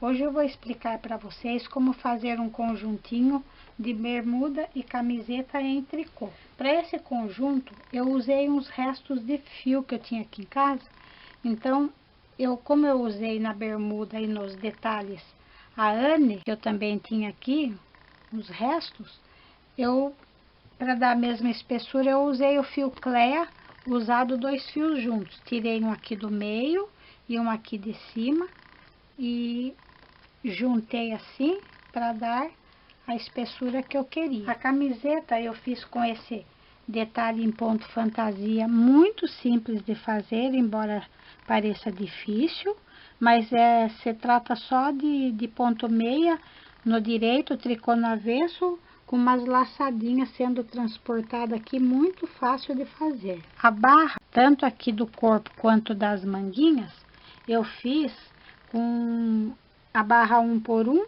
Hoje eu vou explicar para vocês como fazer um conjuntinho de bermuda e camiseta em tricô. Para esse conjunto eu usei uns restos de fio que eu tinha aqui em casa. Então, como eu usei na bermuda e nos detalhes a Anne, que eu também tinha aqui, os restos, para dar a mesma espessura, eu usei o fio Clea, usado 2 fios juntos. Tirei um aqui do meio e um aqui de cima e juntei assim para dar a espessura que eu queria. A camiseta eu fiz com esse detalhe em ponto fantasia, muito simples de fazer, embora pareça difícil, mas se trata só de ponto meia no direito, tricô no avesso, com umas laçadinhas sendo transportada aqui, muito fácil de fazer. A barra, tanto aqui do corpo quanto das manguinhas, eu fiz com a barra 1 por 1,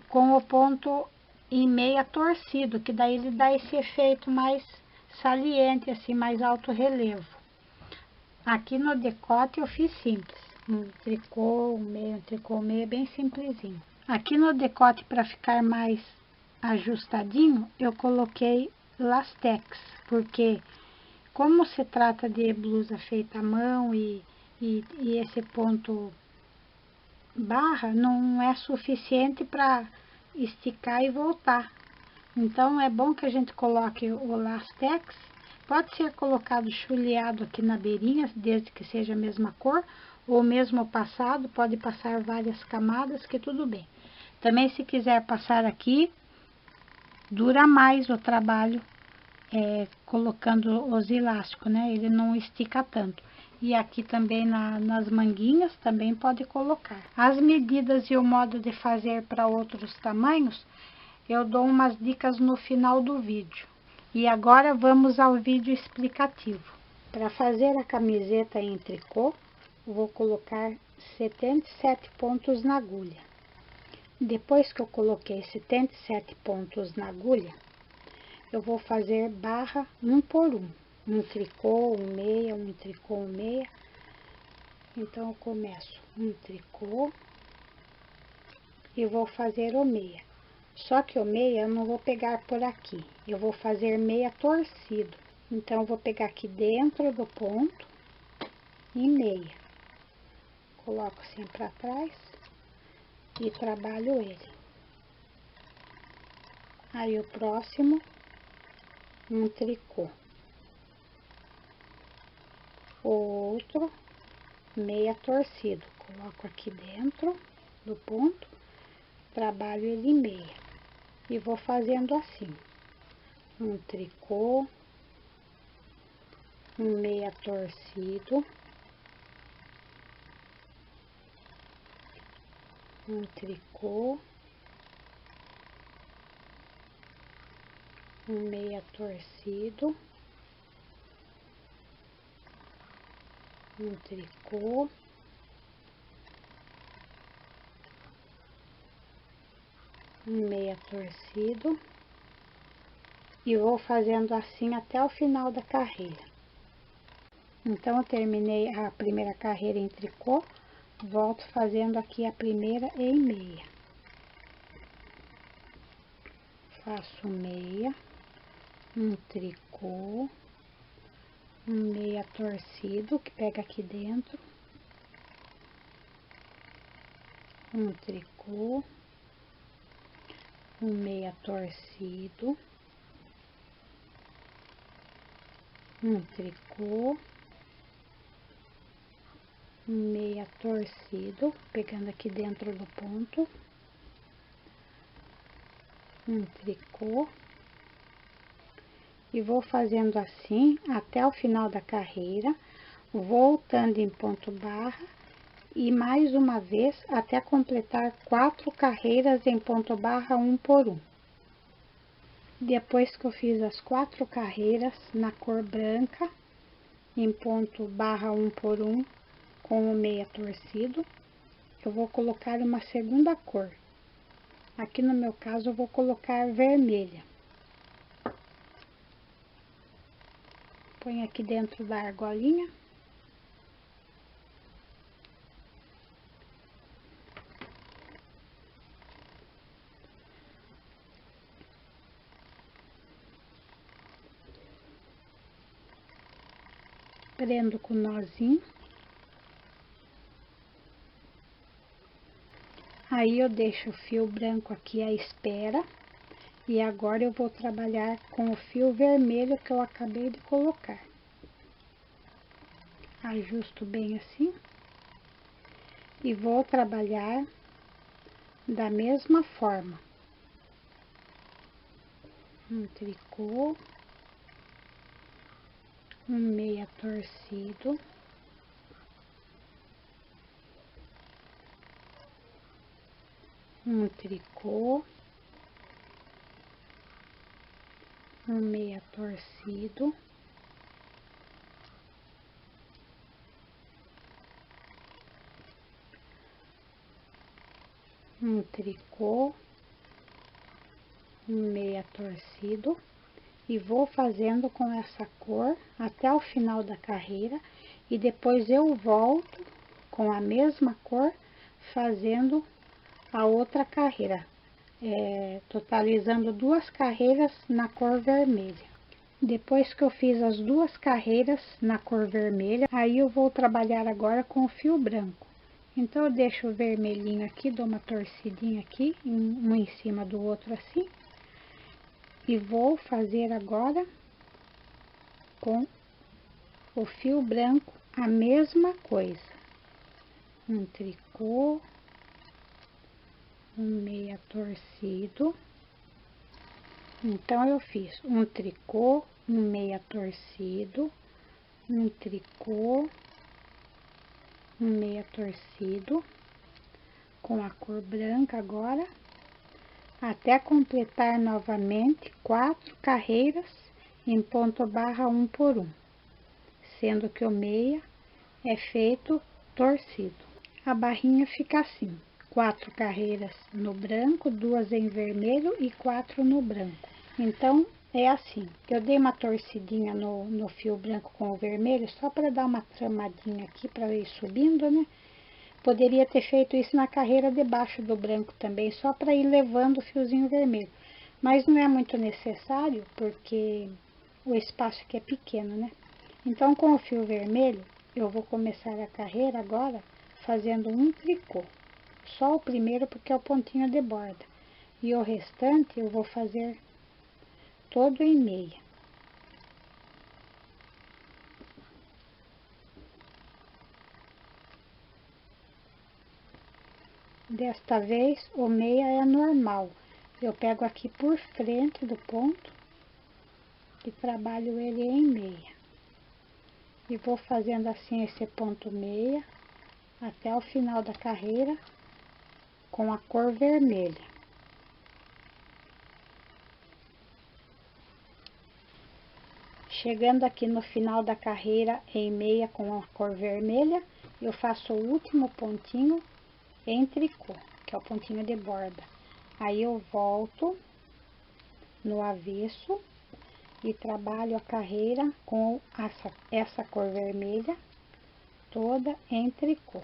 com o ponto em meia torcido, que daí ele dá esse efeito mais saliente, assim, mais alto relevo. Aqui no decote eu fiz simples, um tricô, um tricô meio, bem simplesinho. Aqui no decote, para ficar mais ajustadinho, eu coloquei lastex, porque como se trata de blusa feita à mão e esse ponto barra não é suficiente para esticar e voltar. Então é bom que a gente coloque o lastex. Pode ser colocado chuleado aqui na beirinha, desde que seja a mesma cor, ou mesmo passado, pode passar várias camadas, que tudo bem. Também, se quiser passar aqui, dura mais o trabalho colocando os elásticos, né? Ele não estica tanto. E aqui também nas manguinhas também pode colocar. As medidas e o modo de fazer para outros tamanhos, eu dou umas dicas no final do vídeo. E agora vamos ao vídeo explicativo. Para fazer a camiseta em tricô, vou colocar 77 pontos na agulha. Depois que eu coloquei 77 pontos na agulha, eu vou fazer barra 1 por 1. Um tricô, um meia, um tricô, um meia. Então, eu começo um tricô e vou fazer o meia. Só que o meia eu não vou pegar por aqui, eu vou fazer meia torcido. Então, eu vou pegar aqui dentro do ponto e meia. Coloco assim para trás e trabalho ele. Aí, o próximo, um tricô. O outro, meia torcido. Coloco aqui dentro do ponto, trabalho ele em meia. E vou fazendo assim, um tricô, um meia torcido, um tricô, um meia torcido, um tricô, um meia torcido, e vou fazendo assim até o final da carreira. Então, eu terminei a primeira carreira em tricô, volto fazendo aqui a primeira em meia. Faço meia, um tricô, um meia torcido, que pega aqui dentro, um tricô, um meia torcido, um tricô, um meia torcido, pegando aqui dentro do ponto, um tricô, e vou fazendo assim até o final da carreira, voltando em ponto barra, e mais uma vez até completar 4 carreiras em ponto barra 1 por 1. Depois que eu fiz as 4 carreiras na cor branca, em ponto barra 1 por 1, com o meia torcido, eu vou colocar uma segunda cor. Aqui no meu caso eu vou colocar vermelha. Põe aqui dentro da argolinha. Prendo com nozinho. Aí eu deixo o fio branco aqui à espera. E agora eu vou trabalhar com o fio vermelho que eu acabei de colocar. Ajusto bem assim. E vou trabalhar da mesma forma. Um tricô. Um meia torcido. Um tricô. Um meia torcido. Um tricô. Um meia torcido. E vou fazendo com essa cor até o final da carreira. E depois eu volto com a mesma cor fazendo a outra carreira. Totalizando 2 carreiras na cor vermelha. Depois que eu fiz as 2 carreiras na cor vermelha, aí eu vou trabalhar agora com o fio branco. Então eu deixo o vermelhinho aqui, dou uma torcidinha aqui, um em cima do outro assim. E vou fazer agora com o fio branco a mesma coisa. Um tricô, um meia torcido. Então eu fiz um tricô, um meia torcido, um tricô, um meia torcido, com a cor branca agora, até completar novamente 4 carreiras em ponto barra 1 por 1, sendo que o meia é feito torcido. A barrinha fica assim: 4 carreiras no branco, 2 em vermelho e 4 no branco. Então, é assim. Eu dei uma torcidinha no fio branco com o vermelho, só para dar uma tramadinha aqui, para ir subindo, né? Poderia ter feito isso na carreira debaixo do branco também, só para ir levando o fiozinho vermelho. Mas não é muito necessário, porque o espaço aqui é pequeno, né? Então, com o fio vermelho, eu vou começar a carreira agora fazendo um tricô. Só o primeiro, porque é o pontinho de borda. E o restante eu vou fazer todo em meia. Desta vez, o meia é normal. Eu pego aqui por frente do ponto e trabalho ele em meia. E vou fazendo assim esse ponto meia até o final da carreira com a cor vermelha. Chegando aqui no final da carreira em meia com a cor vermelha, eu faço o último pontinho em tricô, que é o pontinho de borda. Aí eu volto no avesso e trabalho a carreira com essa cor vermelha toda em tricô.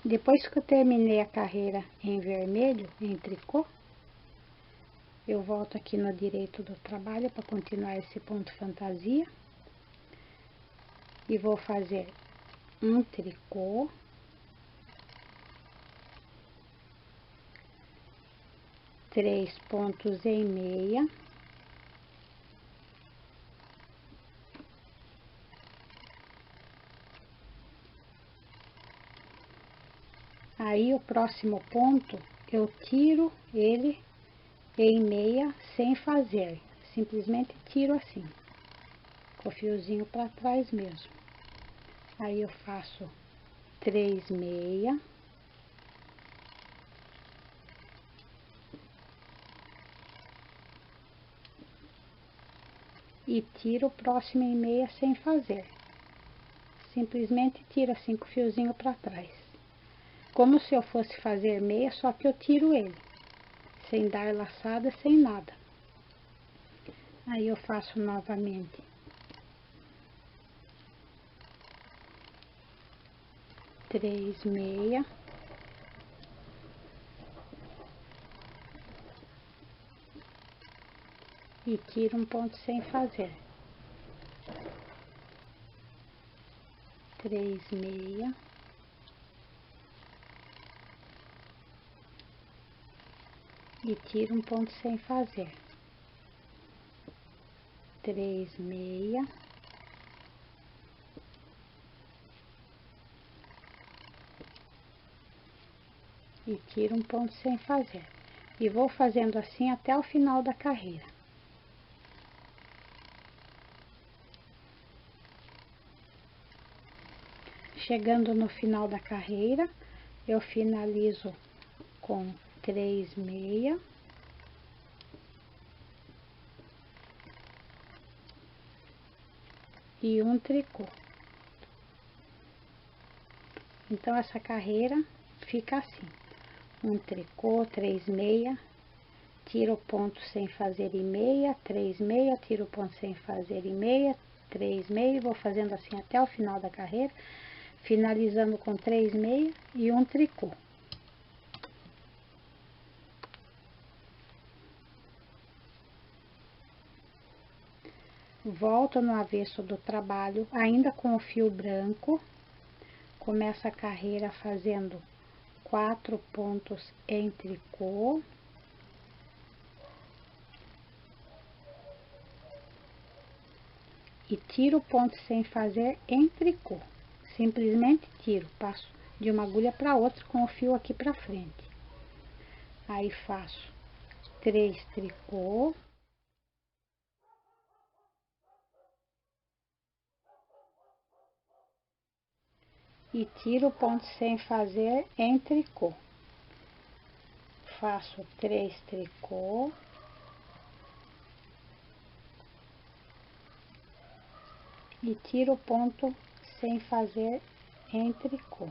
Depois que eu terminei a carreira em vermelho, em tricô, eu volto aqui no direito do trabalho para continuar esse ponto fantasia. E vou fazer um tricô, três pontos em meia, aí o próximo ponto eu tiro ele em meia sem fazer, simplesmente tiro assim, com o fiozinho para trás mesmo. Aí eu faço 3 meia, e tiro o próximo em meia sem fazer, simplesmente tiro assim com o fiozinho para trás, como se eu fosse fazer meia, só que eu tiro ele sem dar laçada, sem nada. Aí eu faço novamente 3 meia, e tiro um ponto sem fazer, 3 meia, e tiro um ponto sem fazer, 3 meia, e tiro um ponto sem fazer, e vou fazendo assim até o final da carreira. Chegando no final da carreira, eu finalizo com 3 meia, e um tricô. Então essa carreira fica assim: um tricô, 3 meia, tiro o ponto sem fazer em meia, 3 meia, tiro o ponto sem fazer em meia, 3 meia, vou fazendo assim até o final da carreira, finalizando com 3 meia e um tricô. Volto no avesso do trabalho, ainda com o fio branco, começo a carreira fazendo 4 pontos em tricô, e tiro o ponto sem fazer em tricô. Simplesmente tiro, passo de uma agulha para outra com o fio aqui para frente. Aí faço 3 tricô, e tiro o ponto sem fazer em tricô. Faço 3 tricô, e tiro o ponto sem fazer em tricô.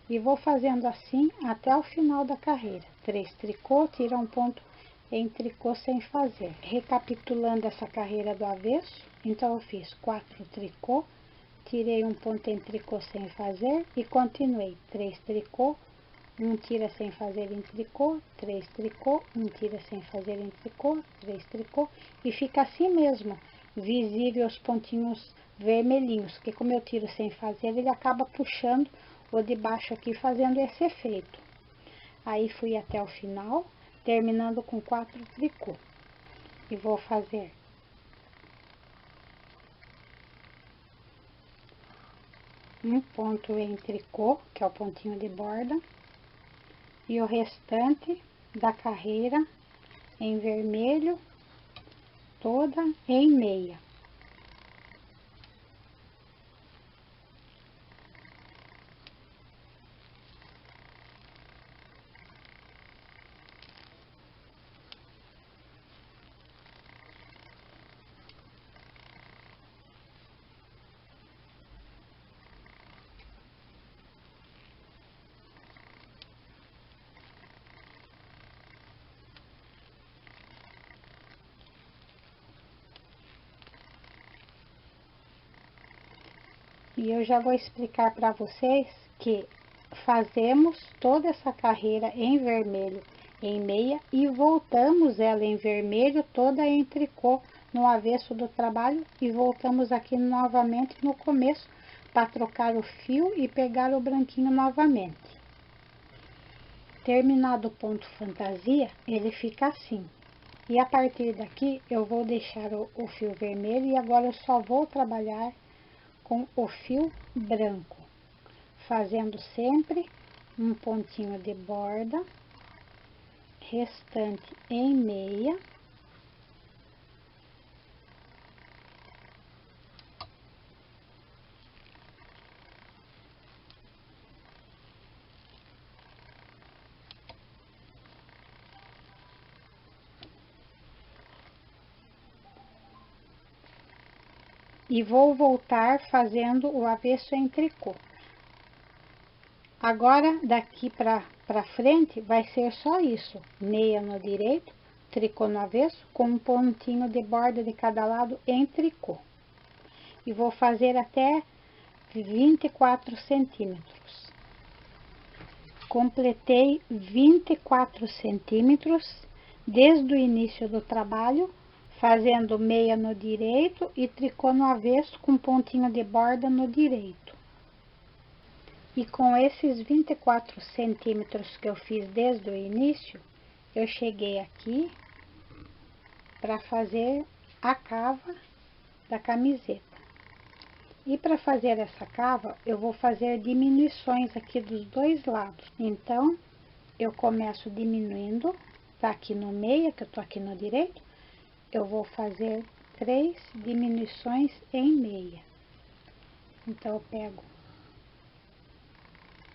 E vou fazendo assim até o final da carreira. 3 tricô, tira um ponto em tricô sem fazer. Recapitulando essa carreira do avesso, então eu fiz 4 tricô, tirei um ponto em tricô sem fazer e continuei 3 tricô, um tira sem fazer em tricô, 3 tricô, um tira sem fazer em tricô, 3 tricô, e fica assim mesmo, visível os pontinhos vermelhinhos, que como eu tiro sem fazer, ele acaba puxando o de baixo aqui, fazendo esse efeito. Aí fui até o final, terminando com 4 tricô. E vou fazer um ponto em tricô, que é o pontinho de borda, e o restante da carreira em vermelho, toda em meia. E eu já vou explicar para vocês que fazemos toda essa carreira em vermelho em meia e voltamos ela em vermelho toda em tricô no avesso do trabalho e voltamos aqui novamente no começo para trocar o fio e pegar o branquinho novamente. Terminado o ponto fantasia, ele fica assim. E a partir daqui eu vou deixar o fio vermelho e agora eu só vou trabalhar com o fio branco, fazendo sempre um pontinho de borda, restante em meia, e vou voltar fazendo o avesso em tricô. Agora, daqui para frente, vai ser só isso, meia no direito, tricô no avesso, com um pontinho de borda de cada lado em tricô. E vou fazer até 24 centímetros. Completei 24 centímetros desde o início do trabalho, fazendo meia no direito e tricô no avesso com pontinho de borda no direito. E com esses 24 centímetros que eu fiz desde o início, eu cheguei aqui para fazer a cava da camiseta. E para fazer essa cava, eu vou fazer diminuições aqui dos dois lados. Então, eu começo diminuindo, tá aqui no meio, que eu tô aqui no direito, eu vou fazer 3 diminuições em meia. Então, eu pego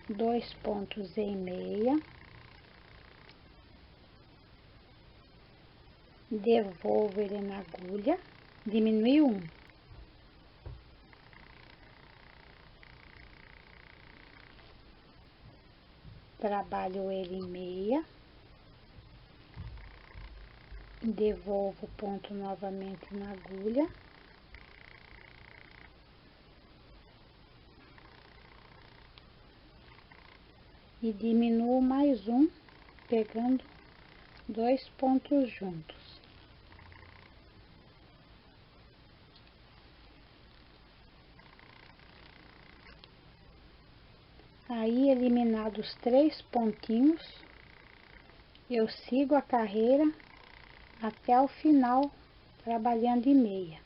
2 pontos em meia, devolvo ele na agulha, diminui 1. Trabalho ele em meia, devolvo o ponto novamente na agulha, e diminuo mais 1, pegando 2 pontos juntos. Aí, eliminados 3 pontinhos, eu sigo a carreira até o final, trabalhando em meia.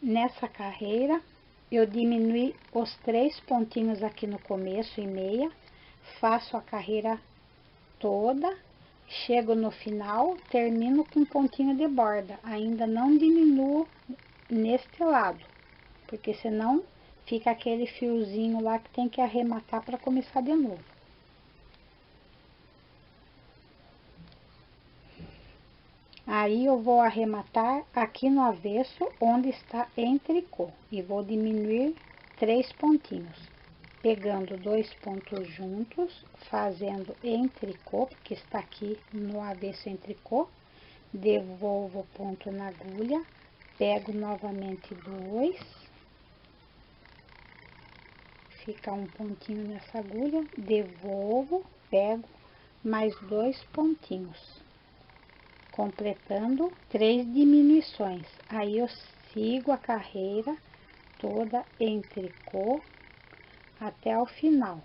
Nessa carreira, eu diminui os 3 pontinhos aqui no começo, em meia, faço a carreira toda, chego no final, termino com pontinho de borda, ainda não diminuo neste lado, porque senão fica aquele fiozinho lá que tem que arrematar para começar de novo. Aí eu vou arrematar aqui no avesso, onde está em tricô, e vou diminuir 3 pontinhos, pegando 2 pontos juntos, fazendo em tricô, porque está aqui no avesso em tricô, devolvo o ponto na agulha, pego novamente 2, fica um pontinho nessa agulha, devolvo, pego mais 2 pontinhos, completando 3 diminuições. Aí eu sigo a carreira toda em tricô até o final.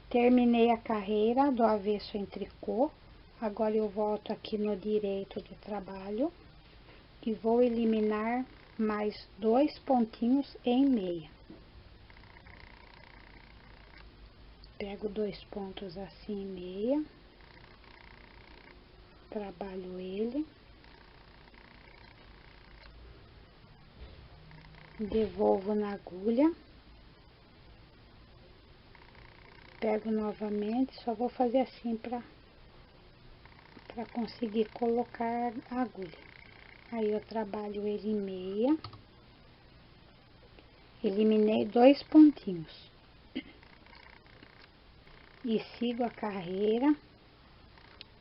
Terminei a carreira do avesso em tricô, agora eu volto aqui no direito do trabalho e vou eliminar mais 2 pontinhos em meia. Pego 2 pontos assim em meia, trabalho ele, devolvo na agulha, pego novamente, só vou fazer assim para conseguir colocar a agulha. Aí eu trabalho ele em meia, eliminei 2 pontinhos e sigo a carreira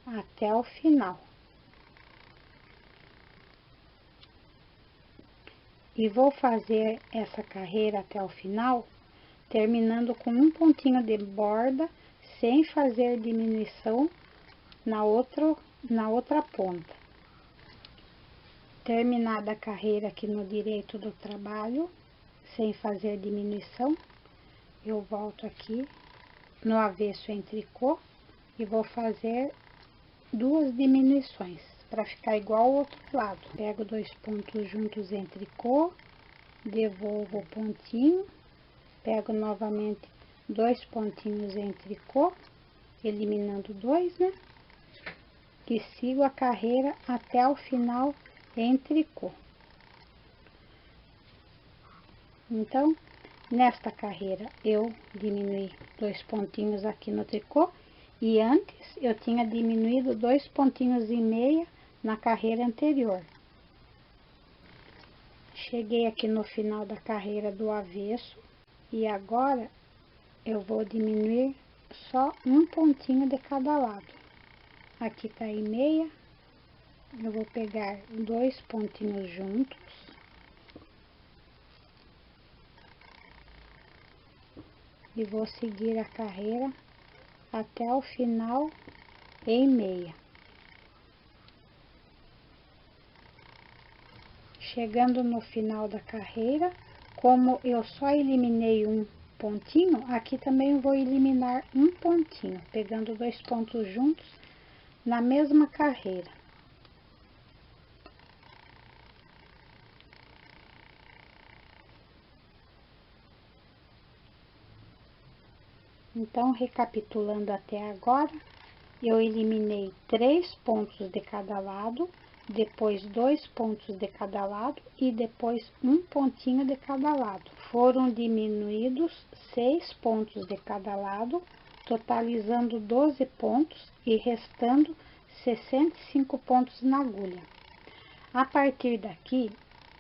até o final. E vou fazer essa carreira até o final, terminando com um pontinho de borda, sem fazer diminuição na outra ponta. Terminada a carreira aqui no direito do trabalho, sem fazer diminuição, eu volto aqui no avesso em tricô e vou fazer 2 diminuições, para ficar igual ao outro lado. Pego 2 pontos juntos em tricô, devolvo o pontinho, pego novamente 2 pontinhos em tricô, eliminando 2, né? E sigo a carreira até o final em tricô. Então, nesta carreira eu diminui 2 pontinhos aqui no tricô, e antes eu tinha diminuído 2 pontinhos e meia na carreira anterior. Cheguei aqui no final da carreira do avesso e agora eu vou diminuir só um pontinho de cada lado. Aqui tá em meia, eu vou pegar 2 pontinhos juntos, e vou seguir a carreira até o final em meia. Chegando no final da carreira, como eu só eliminei um pontinho, aqui também vou eliminar um pontinho, pegando 2 pontos juntos na mesma carreira. Então, recapitulando até agora, eu eliminei 3 pontos de cada lado, depois 2 pontos de cada lado e depois um pontinho de cada lado. Foram diminuídos 6 pontos de cada lado, totalizando 12 pontos e restando 65 pontos na agulha. A partir daqui,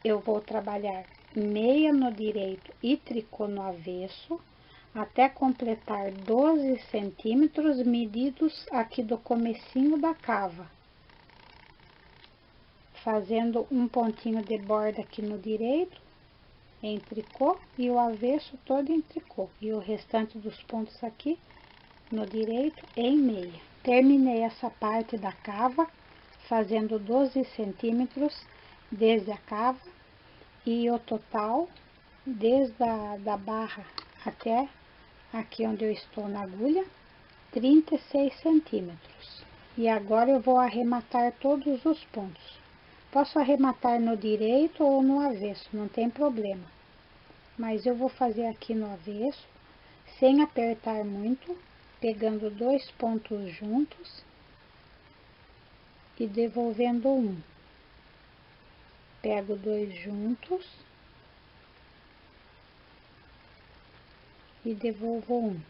eu vou trabalhar meia no direito e tricô no avesso, até completar 12 centímetros medidos aqui do comecinho da cava, fazendo um pontinho de borda aqui no direito em tricô e o avesso todo em tricô, e o restante dos pontos aqui no direito em meia. Terminei essa parte da cava fazendo 12 centímetros desde a cava, e o total desde a barra até aqui onde eu estou na agulha, 36 centímetros. E agora eu vou arrematar todos os pontos. Posso arrematar no direito ou no avesso, não tem problema. Mas eu vou fazer aqui no avesso, sem apertar muito, pegando 2 pontos juntos e devolvendo um. Pego 2 juntos e devolvo um.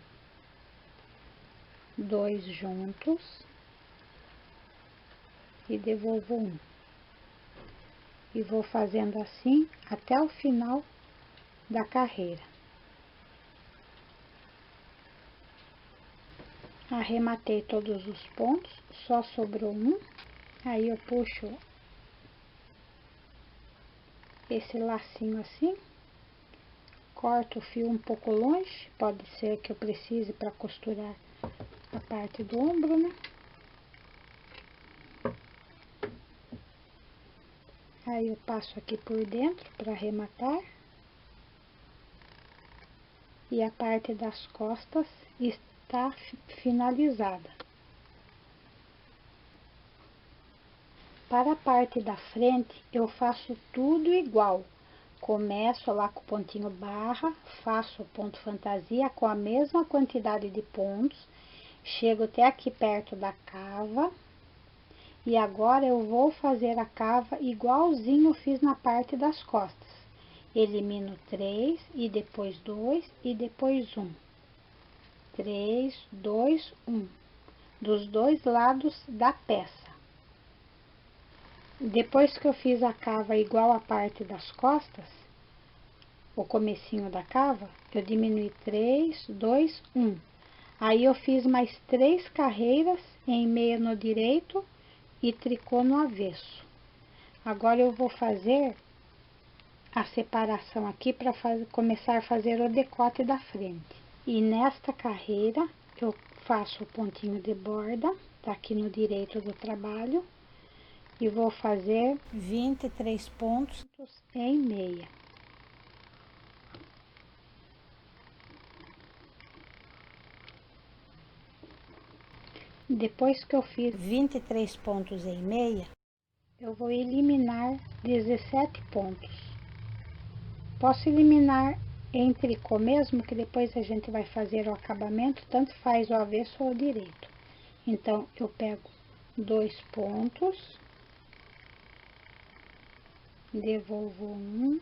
2 juntos e devolvo um. E vou fazendo assim até o final da carreira. Arrematei todos os pontos, só sobrou um. Aí eu puxo esse lacinho assim, corto o fio um pouco longe, pode ser que eu precise para costurar a parte do ombro, né? Aí eu passo aqui por dentro para arrematar. E a parte das costas está finalizada. Para a parte da frente, eu faço tudo igual. Começo lá com o pontinho barra, faço o ponto fantasia com a mesma quantidade de pontos, chego até aqui perto da cava, e agora eu vou fazer a cava igualzinho eu fiz na parte das costas. Elimino 3 e depois 2 e depois 1. 3, 2, 1. Dos dois lados da peça. Depois que eu fiz a cava igual a parte das costas, o comecinho da cava, eu diminui 3, 2, 1. Aí eu fiz mais 3 carreiras em meia no direito e tricô no avesso. Agora eu vou fazer a separação aqui para começar a fazer o decote da frente. E nesta carreira eu faço o pontinho de borda, tá aqui no direito do trabalho, e vou fazer 23 pontos em meia. Depois que eu fiz 23 pontos em meia, eu vou eliminar 17 pontos. Posso eliminar em tricô mesmo, que depois a gente vai fazer o acabamento, tanto faz o avesso ou o direito. Então, eu pego 2 pontos, devolvo um,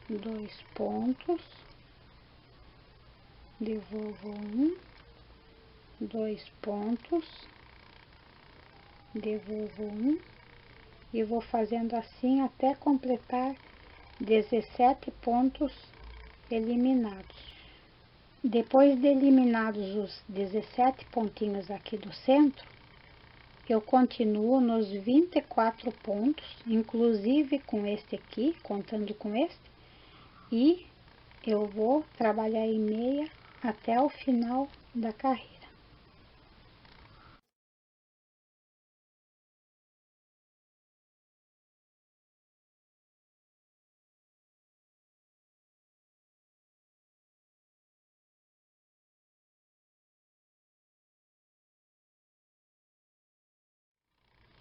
2 pontos, devolvo um, 2 pontos, devolvo um, e vou fazendo assim até completar 17 pontos eliminados. Depois de eliminados os 17 pontinhos aqui do centro, eu continuo nos 24 pontos, inclusive com este aqui, contando com este, e eu vou trabalhar em meia até o final da carreira.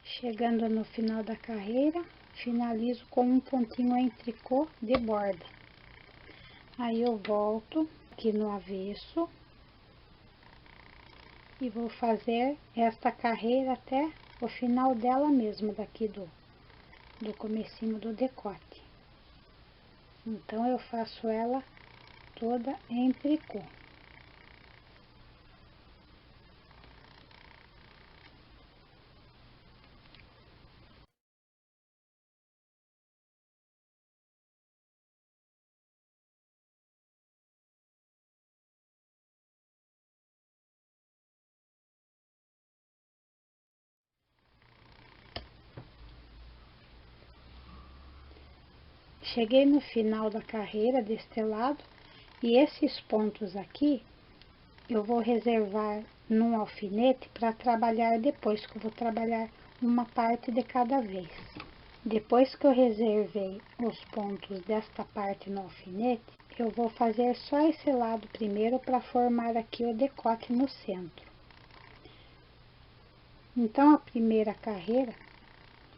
Chegando no final da carreira, finalizo com um pontinho em tricô de borda. Aí eu volto aqui no avesso e vou fazer esta carreira até o final dela mesmo, daqui do comecinho do decote. Então eu faço ela toda em tricô. Cheguei no final da carreira deste lado e esses pontos aqui eu vou reservar num alfinete para trabalhar depois, que eu vou trabalhar uma parte de cada vez. Depois que eu reservei os pontos desta parte no alfinete, eu vou fazer só esse lado primeiro para formar aqui o decote no centro. Então, a primeira carreira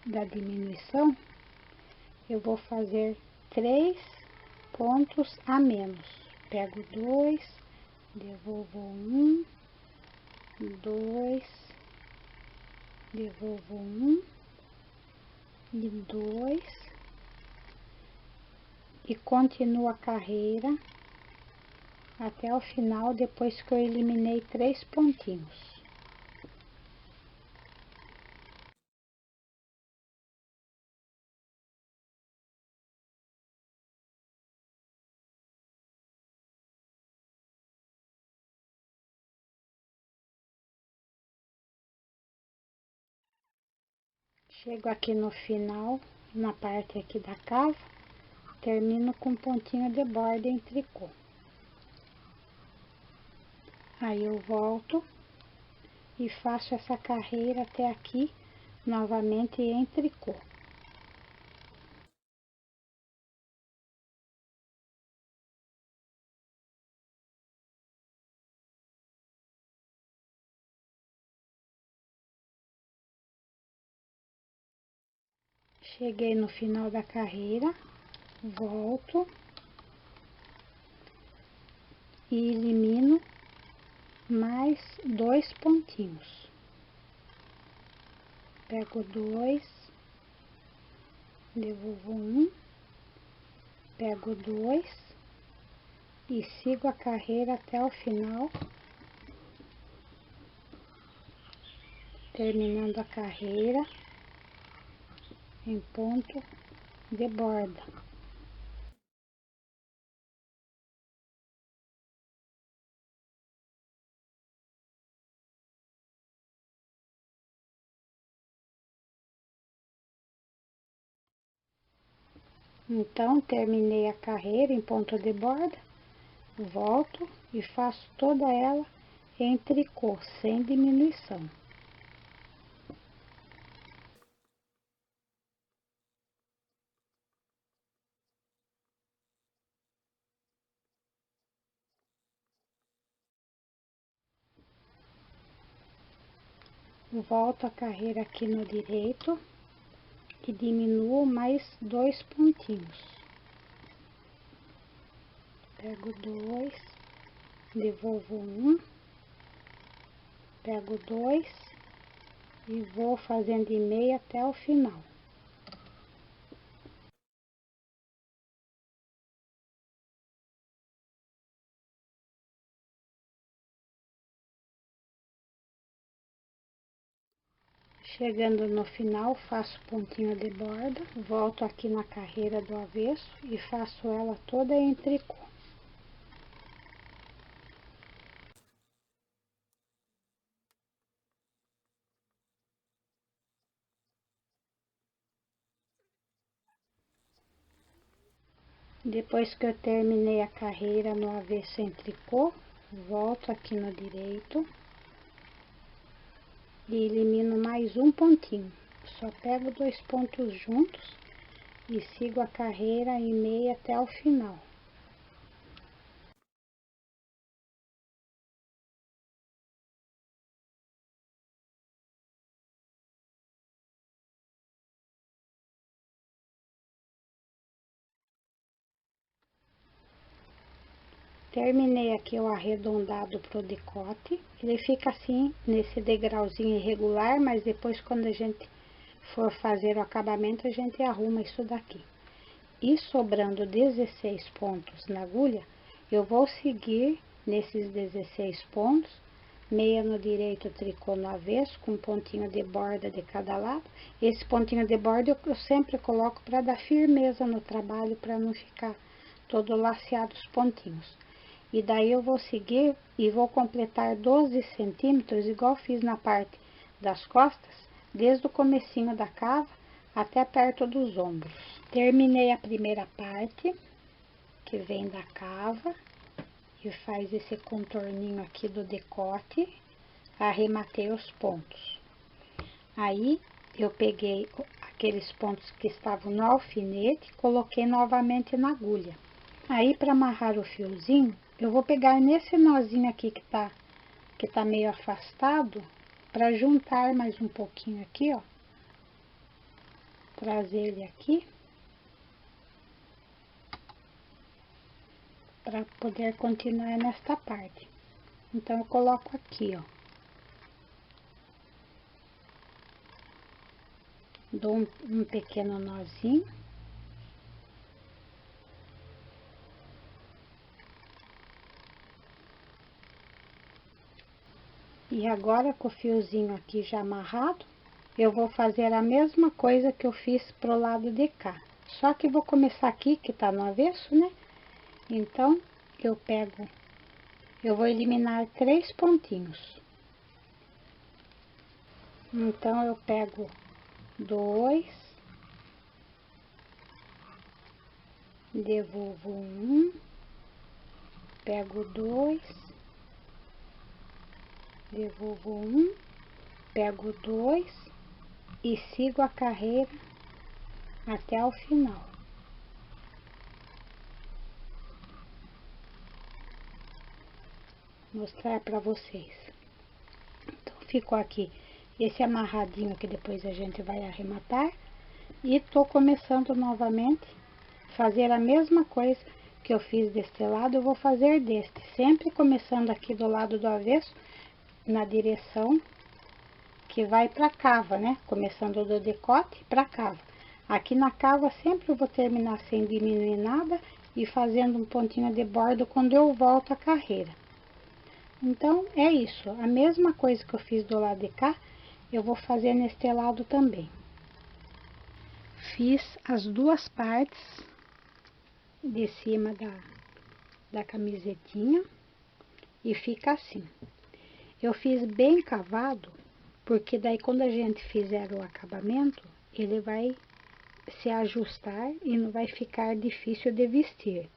da diminuição, eu vou fazer 3 pontos a menos. Pego 2, devolvo 1, 2, devolvo 1 e 2 e continuo a carreira até o final, depois que eu eliminei 3 pontinhos. Chego aqui no final, na parte aqui da casa, termino com pontinho de borda em tricô. Aí eu volto e faço essa carreira até aqui, novamente em tricô. Cheguei no final da carreira, volto e elimino mais 2 pontinhos. Pego 2, devolvo 1, pego 2 e sigo a carreira até o final, terminando a carreira em ponto de borda. Então, terminei a carreira em ponto de borda, volto e faço toda ela em tricô, sem diminuição. Volto a carreira aqui no direito e diminuo mais 2 pontinhos. Pego 2, devolvo 1, pego 2 e vou fazendo de meia até o final. Chegando no final, faço pontinho de borda, volto aqui na carreira do avesso e faço ela toda em tricô. Depois que eu terminei a carreira no avesso em tricô, volto aqui no direito e elimino mais um pontinho. Só pego 2 pontos juntos e sigo a carreira em meia até o final. Terminei aqui o arredondado pro decote. Ele fica assim, nesse degrauzinho irregular, mas depois quando a gente for fazer o acabamento, a gente arruma isso daqui. E sobrando 16 pontos na agulha, eu vou seguir nesses 16 pontos, meia no direito, tricô no avesso, com um pontinho de borda de cada lado. Esse pontinho de borda eu sempre coloco para dar firmeza no trabalho, para não ficar todo laceado os pontinhos. E daí eu vou seguir e vou completar 12 centímetros, igual fiz na parte das costas, desde o comecinho da cava até perto dos ombros. Terminei a primeira parte, que vem da cava, e faz esse contorninho aqui do decote, arrematei os pontos. Aí, eu peguei aqueles pontos que estavam no alfinete, coloquei novamente na agulha. Aí, para amarrar o fiozinho, eu vou pegar nesse nozinho aqui que tá meio afastado, para juntar mais um pouquinho aqui, ó. Trazer ele aqui, para poder continuar nesta parte. Então, eu coloco aqui, ó. Dou um pequeno nozinho. E agora, com o fiozinho aqui já amarrado, eu vou fazer a mesma coisa que eu fiz pro lado de cá. Só que vou começar aqui, que tá no avesso, né? Então, eu vou eliminar 3 pontinhos. Então, eu pego 2, devolvo 1, pego 2, devolvo 1, pego 2 e sigo a carreira até o final. Mostrar para vocês. Então, ficou aqui esse amarradinho que depois a gente vai arrematar. E tô começando novamente fazer a mesma coisa que eu fiz deste lado, eu vou fazer deste. Sempre começando aqui do lado do avesso, na direção que vai pra cava, né? Começando do decote pra cava. Aqui na cava sempre eu vou terminar sem diminuir nada e fazendo um pontinho de bordo quando eu volto a carreira. Então, é isso. A mesma coisa que eu fiz do lado de cá, eu vou fazer neste lado também. Fiz as duas partes de cima da camisetinha e fica assim. Eu fiz bem cavado, porque daí quando a gente fizer o acabamento, ele vai se ajustar e não vai ficar difícil de vestir.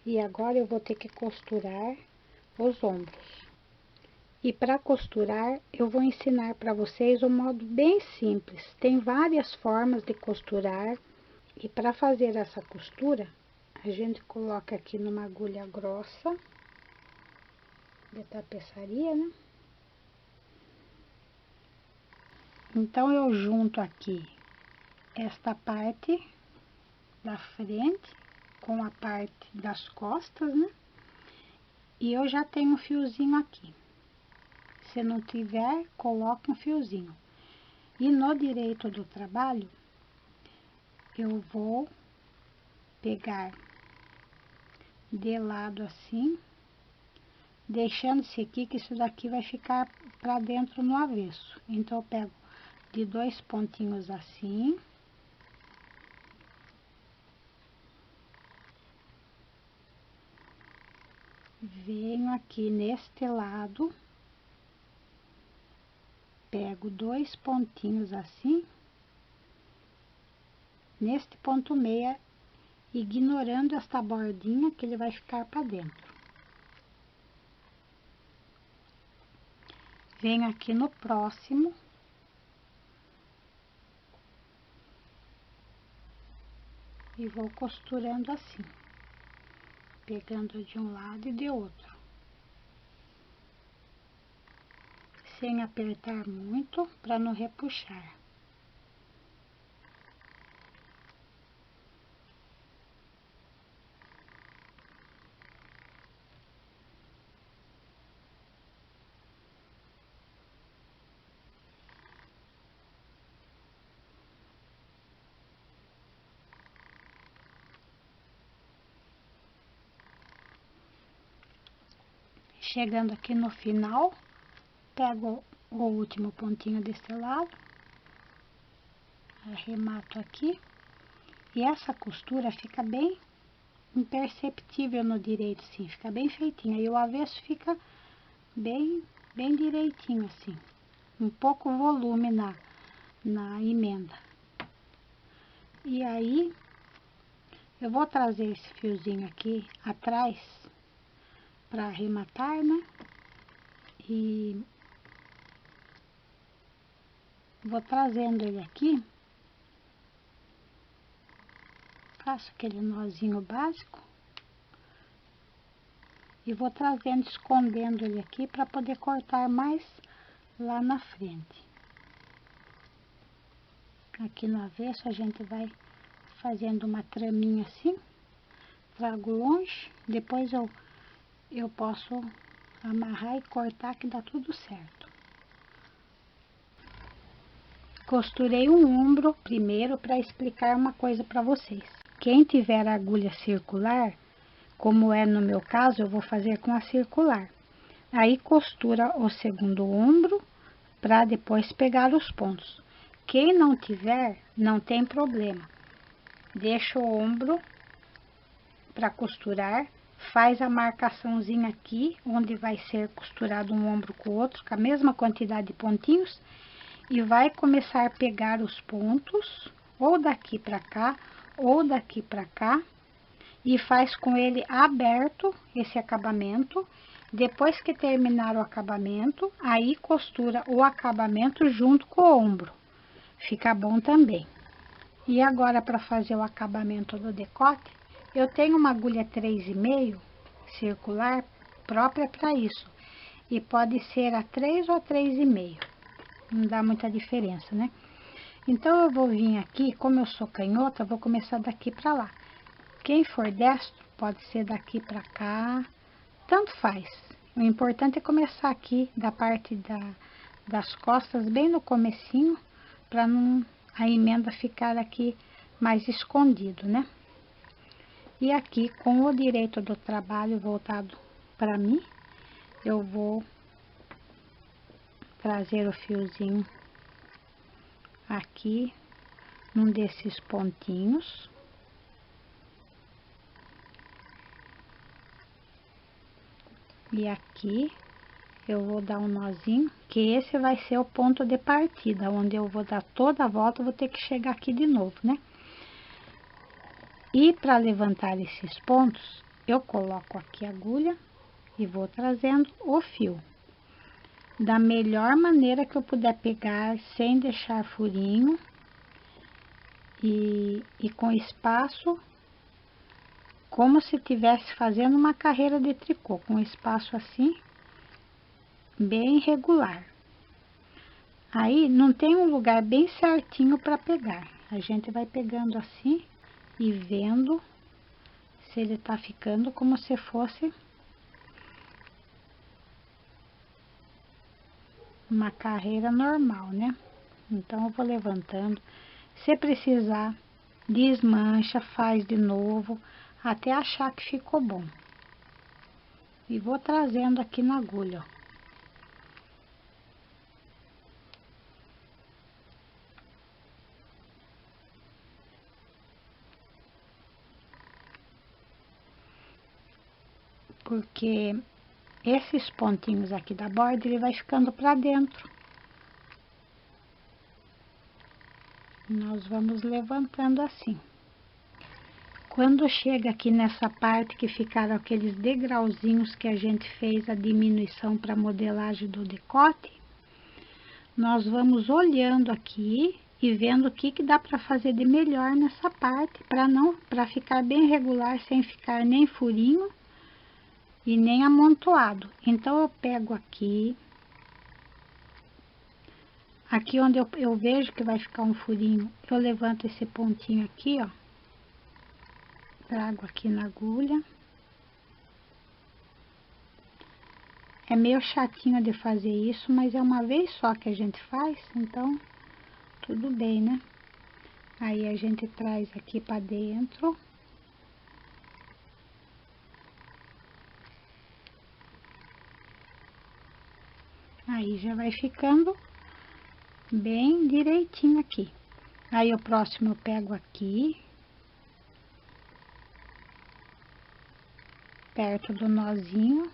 E agora eu vou ter que costurar os ombros. E para costurar, eu vou ensinar para vocês um modo bem simples. Tem várias formas de costurar. E para fazer essa costura, a gente coloca aqui numa agulha grossa de tapeçaria, né? Então, eu junto aqui esta parte da frente com a parte das costas, né? E eu já tenho um fiozinho aqui. Se não tiver, coloque um fiozinho. E no direito do trabalho, eu vou pegar de lado assim, deixando esse aqui, que isso daqui vai ficar pra dentro no avesso. Então, eu pego de 2 pontinhos assim. Venho aqui neste lado, pego 2 pontinhos assim neste ponto meia, ignorando esta bordinha que ele vai ficar para dentro. Venho aqui no próximo. E vou costurando assim, pegando de um lado e de outro, sem apertar muito para não repuxar. Chegando aqui no final, pego o último pontinho desse lado, arremato aqui, e essa costura fica bem imperceptível no direito, sim, fica bem feitinha, e o avesso fica bem direitinho, assim, um pouco volume na emenda. E aí, eu vou trazer esse fiozinho aqui atrás, para arrematar, né? E vou trazendo ele aqui, faço aquele nozinho básico e vou trazendo, escondendo ele aqui para poder cortar mais lá na frente. Aqui no avesso a gente vai fazendo uma traminha assim, trago longe, depois eu posso amarrar e cortar que dá tudo certo. Costurei um ombro primeiro para explicar uma coisa para vocês. Quem tiver agulha circular, como é no meu caso, eu vou fazer com a circular. Aí costura o segundo ombro para depois pegar os pontos. Quem não tiver, não tem problema. Deixa o ombro para costurar, faz a marcaçãozinha aqui, onde vai ser costurado um ombro com o outro, com a mesma quantidade de pontinhos, e vai começar a pegar os pontos, ou daqui para cá, ou daqui para cá, e faz com ele aberto esse acabamento. Depois que terminar o acabamento, aí costura o acabamento junto com o ombro. Fica bom também. E agora, para fazer o acabamento do decote, eu tenho uma agulha 3,5 circular própria para isso. E pode ser a 3 ou a 3,5. Não dá muita diferença, né? Então, eu vou vir aqui, como eu sou canhota, eu vou começar daqui para lá. Quem for destro, pode ser daqui para cá, tanto faz. O importante é começar aqui, da parte das costas, bem no comecinho, para não a emenda ficar aqui mais escondido, né? E aqui, com o direito do trabalho voltado para mim, eu vou trazer o fiozinho aqui, num desses pontinhos. E aqui eu vou dar um nozinho, que esse vai ser o ponto de partida, onde eu vou dar toda a volta, vou ter que chegar aqui de novo, né? E para levantar esses pontos, eu coloco aqui a agulha e vou trazendo o fio. Da melhor maneira que eu puder pegar, sem deixar furinho e com espaço, como se estivesse fazendo uma carreira de tricô, com espaço assim, bem regular. Aí, não tem um lugar bem certinho para pegar. A gente vai pegando assim e vendo se ele tá ficando como se fosse uma carreira normal, né? Então, eu vou levantando. Se precisar, desmancha, faz de novo, até achar que ficou bom. E vou trazendo aqui na agulha, ó. Porque esses pontinhos aqui da borda, ele vai ficando pra dentro. Nós vamos levantando assim. Quando chega aqui nessa parte que ficaram aqueles degrauzinhos que a gente fez a diminuição para modelagem do decote, nós vamos olhando aqui e vendo o que dá para fazer de melhor nessa parte, para ficar bem regular, sem ficar nem furinho e nem amontoado. Então eu pego aqui onde eu vejo que vai ficar um furinho, eu levanto esse pontinho aqui, ó, trago aqui na agulha. É meio chatinho de fazer isso, mas é uma vez só que a gente faz, então tudo bem, né? Aí a gente traz aqui para dentro. Aí já vai ficando bem direitinho aqui. Aí o próximo eu pego aqui, perto do nozinho,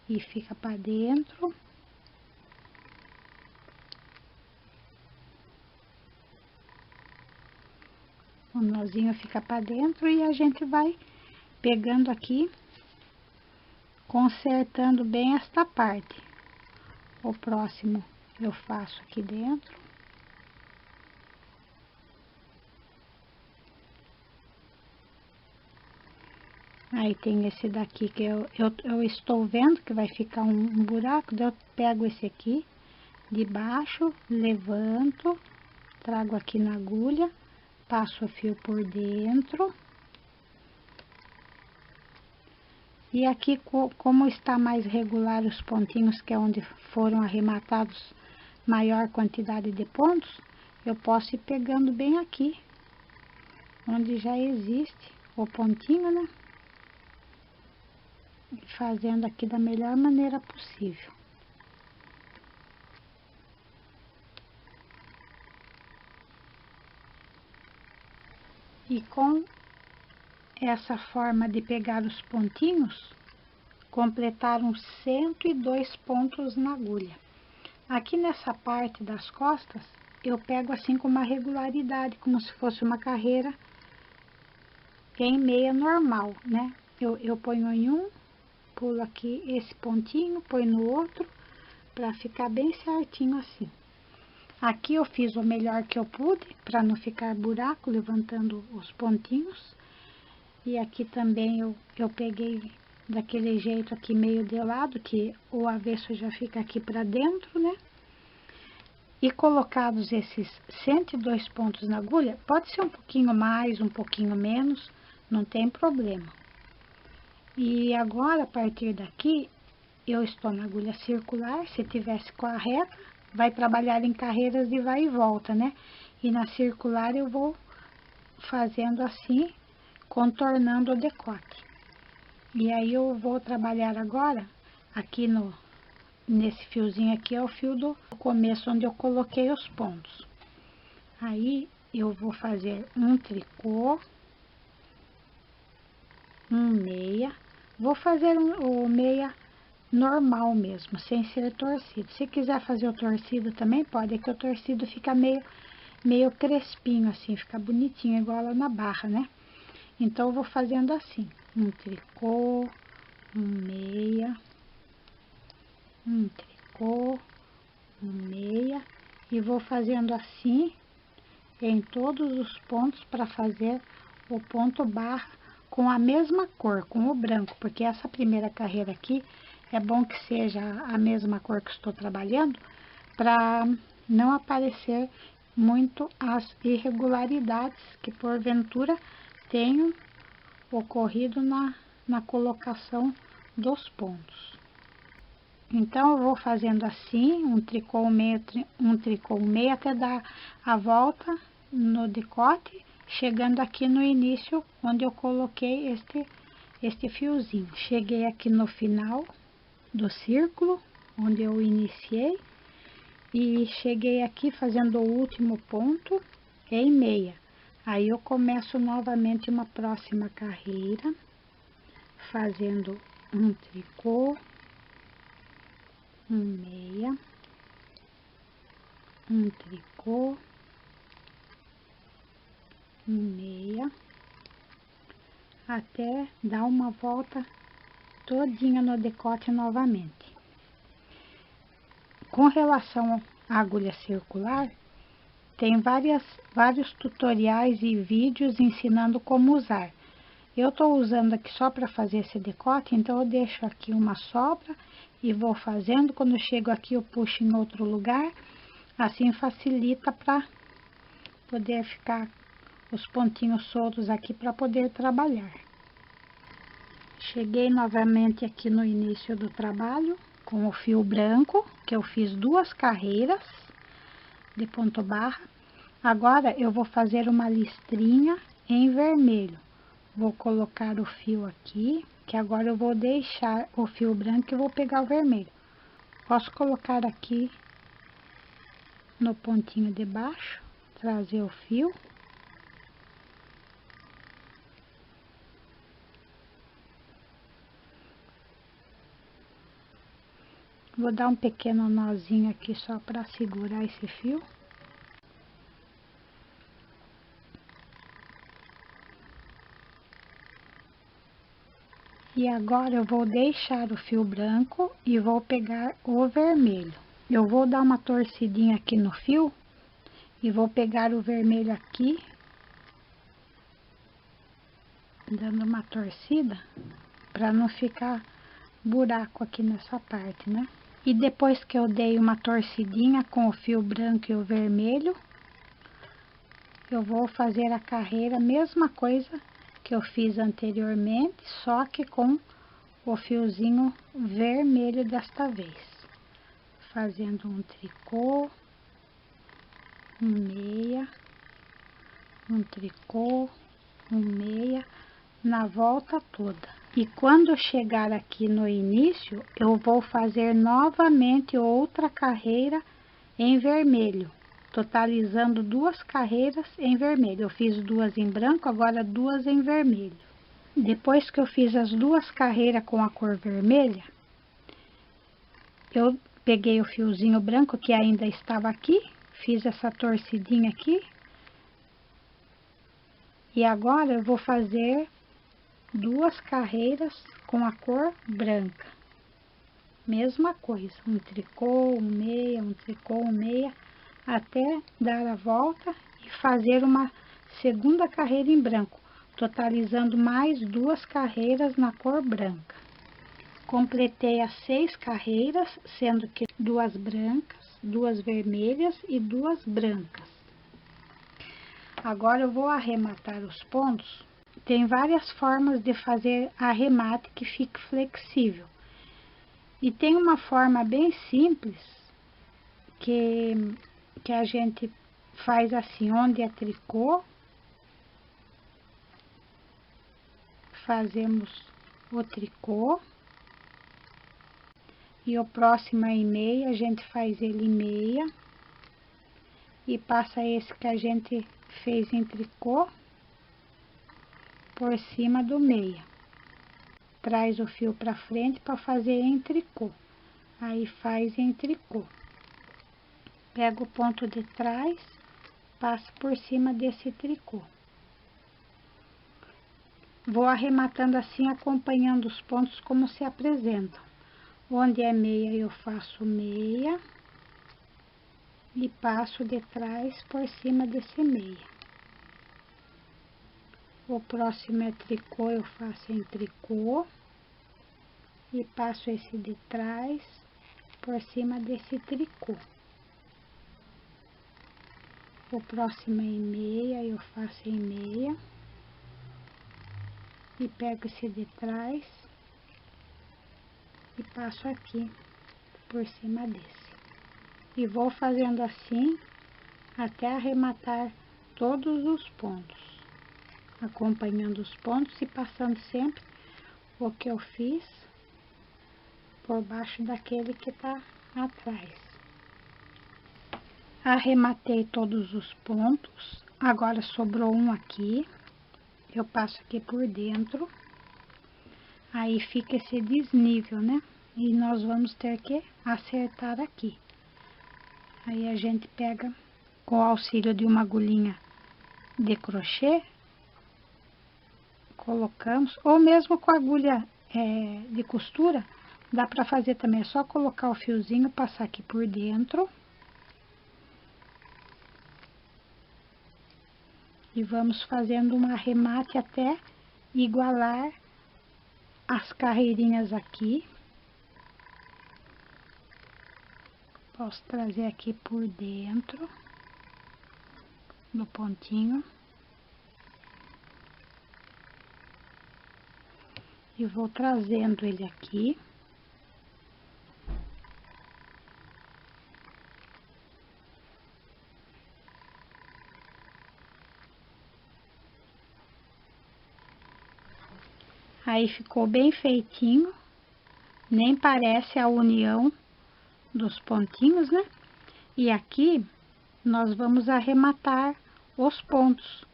e fica para dentro. O nozinho fica para dentro e a gente vai pegando aqui, consertando bem esta parte. O próximo eu faço aqui dentro. Aí tem esse daqui que eu estou vendo que vai ficar um buraco, daí eu pego esse aqui de baixo, levanto, trago aqui na agulha, passo o fio por dentro. E aqui, como está mais regular os pontinhos, que é onde foram arrematados maior quantidade de pontos, eu posso ir pegando bem aqui, onde já existe o pontinho, né? E fazendo aqui da melhor maneira possível. E com essa forma de pegar os pontinhos, completaram 102 pontos na agulha. Aqui nessa parte das costas, eu pego assim com uma regularidade, como se fosse uma carreira em meia normal, né? Eu ponho em um, pulo aqui esse pontinho, põe no outro, para ficar bem certinho assim. Aqui eu fiz o melhor que eu pude, para não ficar buraco, levantando os pontinhos. E aqui também eu peguei daquele jeito aqui meio de lado, que o avesso já fica aqui para dentro, né? E colocados esses 102 pontos na agulha, pode ser um pouquinho mais, um pouquinho menos, não tem problema. E agora, a partir daqui, eu estou na agulha circular. Se tivesse com a reta, vai trabalhar em carreiras de vai e volta, né? E na circular eu vou fazendo assim, contornando o decote. E aí eu vou trabalhar agora, aqui nesse fiozinho aqui, é o fio do começo, onde eu coloquei os pontos. Aí eu vou fazer um tricô, um meia, vou fazer o meia normal mesmo, sem ser torcido. Se quiser fazer o torcido também pode, é que o torcido fica meio crespinho assim, fica bonitinho, igual lá na barra, né? Então eu vou fazendo assim, um tricô, um meia, um tricô, um meia, e vou fazendo assim em todos os pontos para fazer o ponto barra com a mesma cor, com o branco, porque essa primeira carreira aqui é bom que seja a mesma cor que estou trabalhando, para não aparecer muito as irregularidades que porventura tenham ocorrido na colocação dos pontos. Então, eu vou fazendo assim, um tricô meio até dar a volta no decote, chegando aqui no início, onde eu coloquei este fiozinho. Cheguei aqui no final do círculo, onde eu iniciei, e cheguei aqui fazendo o último ponto em meia. Aí eu começo novamente uma próxima carreira, fazendo um tricô, um meia, um tricô, até dar uma volta todinha no decote novamente. Com relação à agulha circular, tem vários tutoriais e vídeos ensinando como usar. Eu estou usando aqui só para fazer esse decote, então eu deixo aqui uma sobra e vou fazendo. Quando eu chego aqui eu puxo em outro lugar, assim facilita para poder ficar os pontinhos soltos aqui para poder trabalhar. Cheguei novamente aqui no início do trabalho com o fio branco, que eu fiz 2 carreiras de ponto barra. Agora eu vou fazer uma listrinha em vermelho. Vou colocar o fio aqui, que agora eu vou deixar o fio branco e vou pegar o vermelho. Posso colocar aqui no pontinho de baixo, trazer o fio. Vou dar um pequeno nozinho aqui só para segurar esse fio. E agora eu vou deixar o fio branco e vou pegar o vermelho. Eu vou dar uma torcidinha aqui no fio e vou pegar o vermelho aqui, dando uma torcida para não ficar buraco aqui nessa parte, né? E depois que eu dei uma torcidinha com o fio branco e o vermelho, eu vou fazer a carreira, mesma coisa que eu fiz anteriormente, só que com o fiozinho vermelho desta vez. Fazendo um tricô, um meia, um tricô, um meia, na volta toda. E quando chegar aqui no início, eu vou fazer novamente outra carreira em vermelho, totalizando 2 carreiras em vermelho. Eu fiz 2 em branco, agora 2 em vermelho. Depois que eu fiz as 2 carreiras com a cor vermelha, eu peguei o fiozinho branco que ainda estava aqui, fiz essa torcidinha aqui. E agora eu vou fazer 2 carreiras com a cor branca. Mesma coisa, um tricô, um meia, um tricô, um meia, até dar a volta e fazer uma segunda carreira em branco, totalizando mais 2 carreiras na cor branca. Completei as 6 carreiras, sendo que 2 brancas, 2 vermelhas e 2 brancas. Agora eu vou arrematar os pontos. Tem várias formas de fazer arremate que fique flexível. E tem uma forma bem simples que a gente faz assim, onde é tricô, fazemos o tricô. E o próximo é em meia, a gente faz ele em meia. E passa esse que a gente fez em tricô por cima do meia. Traz o fio para frente para fazer em tricô. Aí faz em tricô. Pega o ponto de trás, passa por cima desse tricô. Vou arrematando assim, acompanhando os pontos como se apresentam. Onde é meia, eu faço meia e passo de trás por cima desse meia. O próximo é tricô, eu faço em tricô e passo esse de trás por cima desse tricô. O próximo é em meia, eu faço em meia e pego esse de trás e passo aqui por cima desse. E vou fazendo assim até arrematar todos os pontos, acompanhando os pontos e passando sempre o que eu fiz por baixo daquele que tá atrás. Arrematei todos os pontos, agora sobrou um aqui, eu passo aqui por dentro, aí fica esse desnível, né? E nós vamos ter que acertar aqui. Aí a gente pega, com o auxílio de uma agulhinha de crochê, colocamos, ou mesmo com agulha de costura, dá para fazer também. É só colocar o fiozinho, passar aqui por dentro. E vamos fazendo um arremate até igualar as carreirinhas aqui. Posso trazer aqui por dentro do pontinho. E vou trazendo ele aqui. Aí ficou bem feitinho, nem parece a união dos pontinhos, né? E aqui nós vamos arrematar os pontos,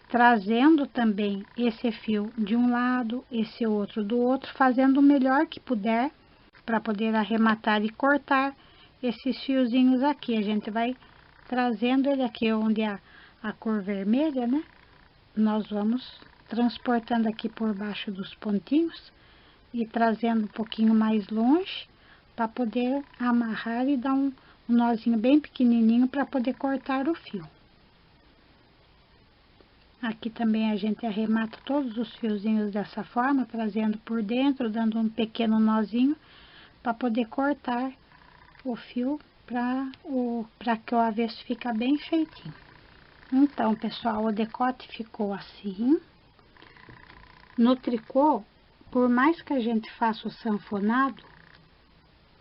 trazendo também esse fio de um lado, esse outro do outro, fazendo o melhor que puder para poder arrematar e cortar esses fiozinhos aqui. A gente vai trazendo ele aqui onde a cor vermelha, né? Nós vamos transportando aqui por baixo dos pontinhos e trazendo um pouquinho mais longe para poder amarrar e dar um nozinho bem pequenininho para poder cortar o fio. Aqui também a gente arremata todos os fiozinhos dessa forma, trazendo por dentro, dando um pequeno nozinho para poder cortar o fio para que o avesso fique bem feitinho. Então, pessoal, o decote ficou assim. No tricô, por mais que a gente faça o sanfonado,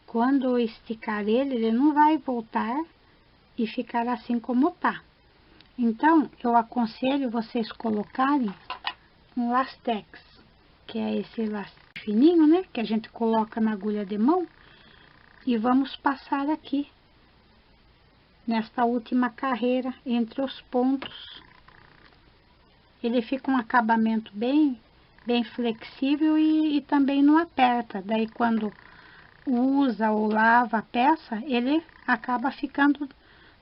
quando esticar ele não vai voltar e ficar assim como tá. Então, eu aconselho vocês colocarem um lastex, que é esse lastex fininho, né? Que a gente coloca na agulha de mão. E vamos passar aqui, nesta última carreira, entre os pontos. Ele fica um acabamento bem flexível e também não aperta. Daí, quando usa ou lava a peça, ele acaba ficando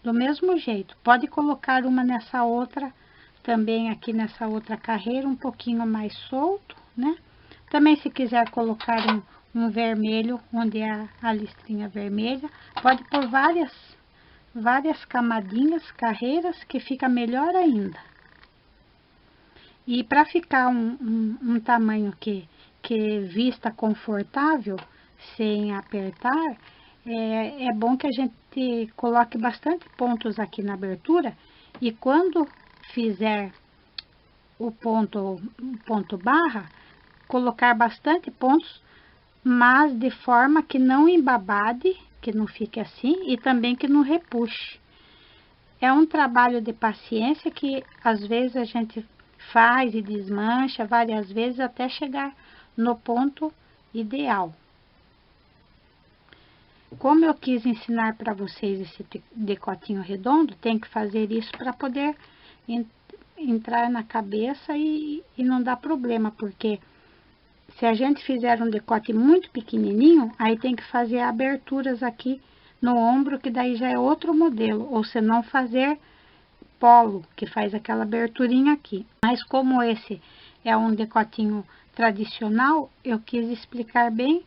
do mesmo jeito. Pode colocar uma nessa outra, também aqui nessa outra carreira, um pouquinho mais solto, né? Também, se quiser colocar um vermelho, onde é a listrinha vermelha, pode pôr várias camadinhas, carreiras, que fica melhor ainda. E para ficar um tamanho que vista confortável, sem apertar, é bom que a gente coloque bastante pontos aqui na abertura, e quando fizer o ponto barra, colocar bastante pontos, mas de forma que não embabade, que não fique assim, e também que não repuxe. É um trabalho de paciência que às vezes a gente faz e desmancha várias vezes até chegar no ponto ideal. Como eu quis ensinar para vocês esse decotinho redondo, tem que fazer isso para poder entrar na cabeça e não dar problema, porque se a gente fizer um decote muito pequenininho, aí tem que fazer aberturas aqui no ombro, que daí já é outro modelo, ou se não fazer polo, que faz aquela aberturinha aqui. Mas como esse é um decotinho tradicional, eu quis explicar bem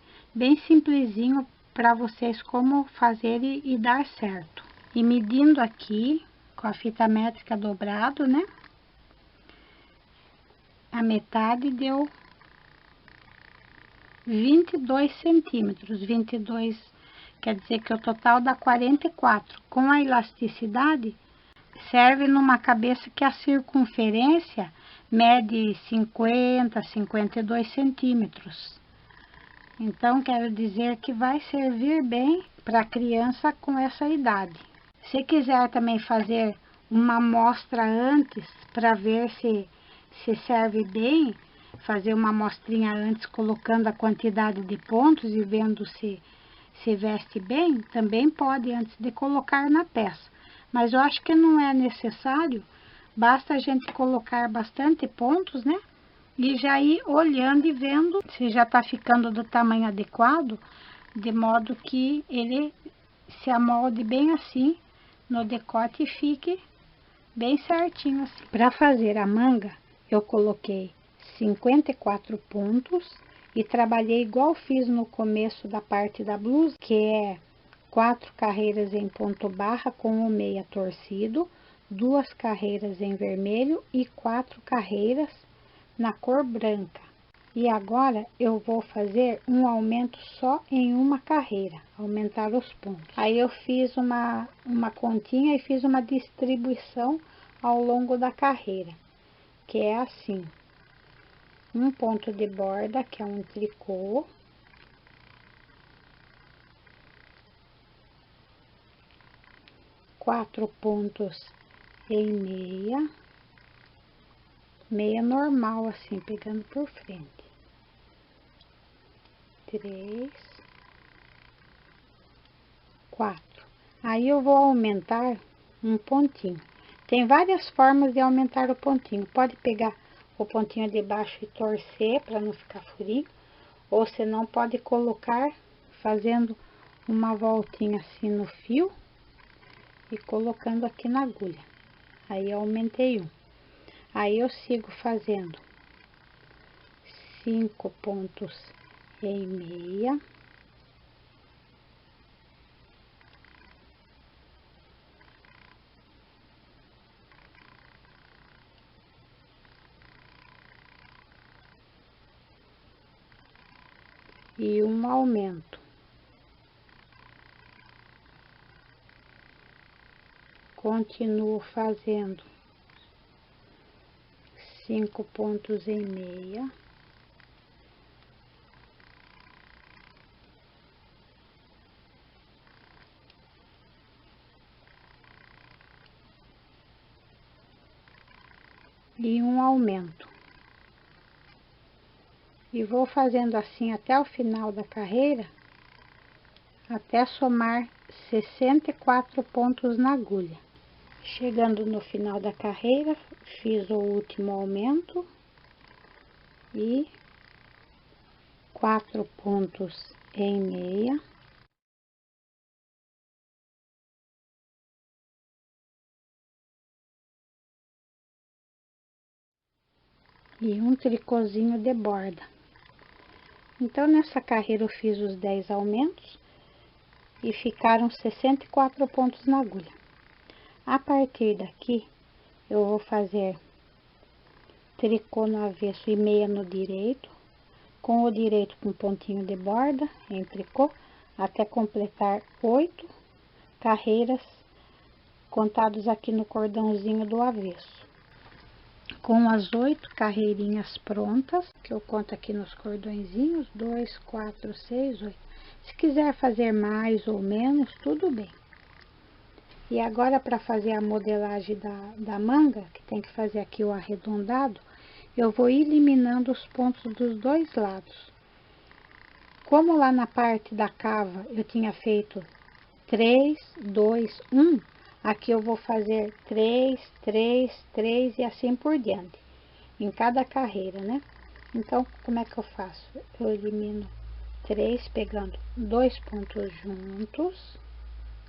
simplesinho para vocês como fazer e dar certo. E medindo aqui com a fita métrica dobrado, né? A metade deu 22 centímetros. 22 quer dizer que o total dá 44. Com a elasticidade, serve numa cabeça que a circunferência mede 52 centímetros. Então, quero dizer que vai servir bem para criança com essa idade. Se quiser também fazer uma amostra antes, para ver se serve bem, fazer uma amostrinha antes, colocando a quantidade de pontos e vendo se veste bem, também pode antes de colocar na peça. Mas eu acho que não é necessário, basta a gente colocar bastante pontos, né? E já ir olhando e vendo se já tá ficando do tamanho adequado, de modo que ele se amolde bem assim no decote e fique bem certinho assim. Para fazer a manga, eu coloquei 54 pontos e trabalhei igual fiz no começo da parte da blusa, que é 4 carreiras em ponto barra com o meia torcido, 2 carreiras em vermelho e 4 carreiras na cor branca. E agora eu vou fazer um aumento só em uma carreira, aumentar os pontos. Aí eu fiz uma continha e fiz uma distribuição ao longo da carreira, que é assim: um ponto de borda, que é um tricô, quatro pontos em meia normal, assim, pegando por frente. 3, 4. Aí eu vou aumentar um pontinho. Tem várias formas de aumentar o pontinho. Pode pegar o pontinho de baixo e torcer para não ficar furinho, ou você não pode colocar fazendo uma voltinha assim no fio e colocando aqui na agulha. Aí eu aumentei um. Aí eu sigo fazendo 5 pontos em meia, e um aumento. Continuo fazendo 5 pontos em meia, e um aumento. E vou fazendo assim até o final da carreira, até somar 64 pontos na agulha. Chegando no final da carreira, fiz o último aumento e 4 pontos em meia, e um tricôzinho de borda. Então, nessa carreira eu fiz os 10 aumentos e ficaram 64 pontos na agulha. A partir daqui, eu vou fazer tricô no avesso e meia no direito, com o direito com pontinho de borda em tricô, até completar 8 carreiras contados aqui no cordãozinho do avesso. Com as 8 carreirinhas prontas, que eu conto aqui nos cordõezinhos, 2, 4, 6, 8. Se quiser fazer mais ou menos, tudo bem. E agora, para fazer a modelagem da manga, que tem que fazer aqui o arredondado, eu vou eliminando os pontos dos dois lados. Como lá na parte da cava eu tinha feito 3, 2, 1, aqui eu vou fazer 3, 3, 3 e assim por diante, em cada carreira, né? Então, como é que eu faço? Eu elimino 3, pegando 2 pontos juntos,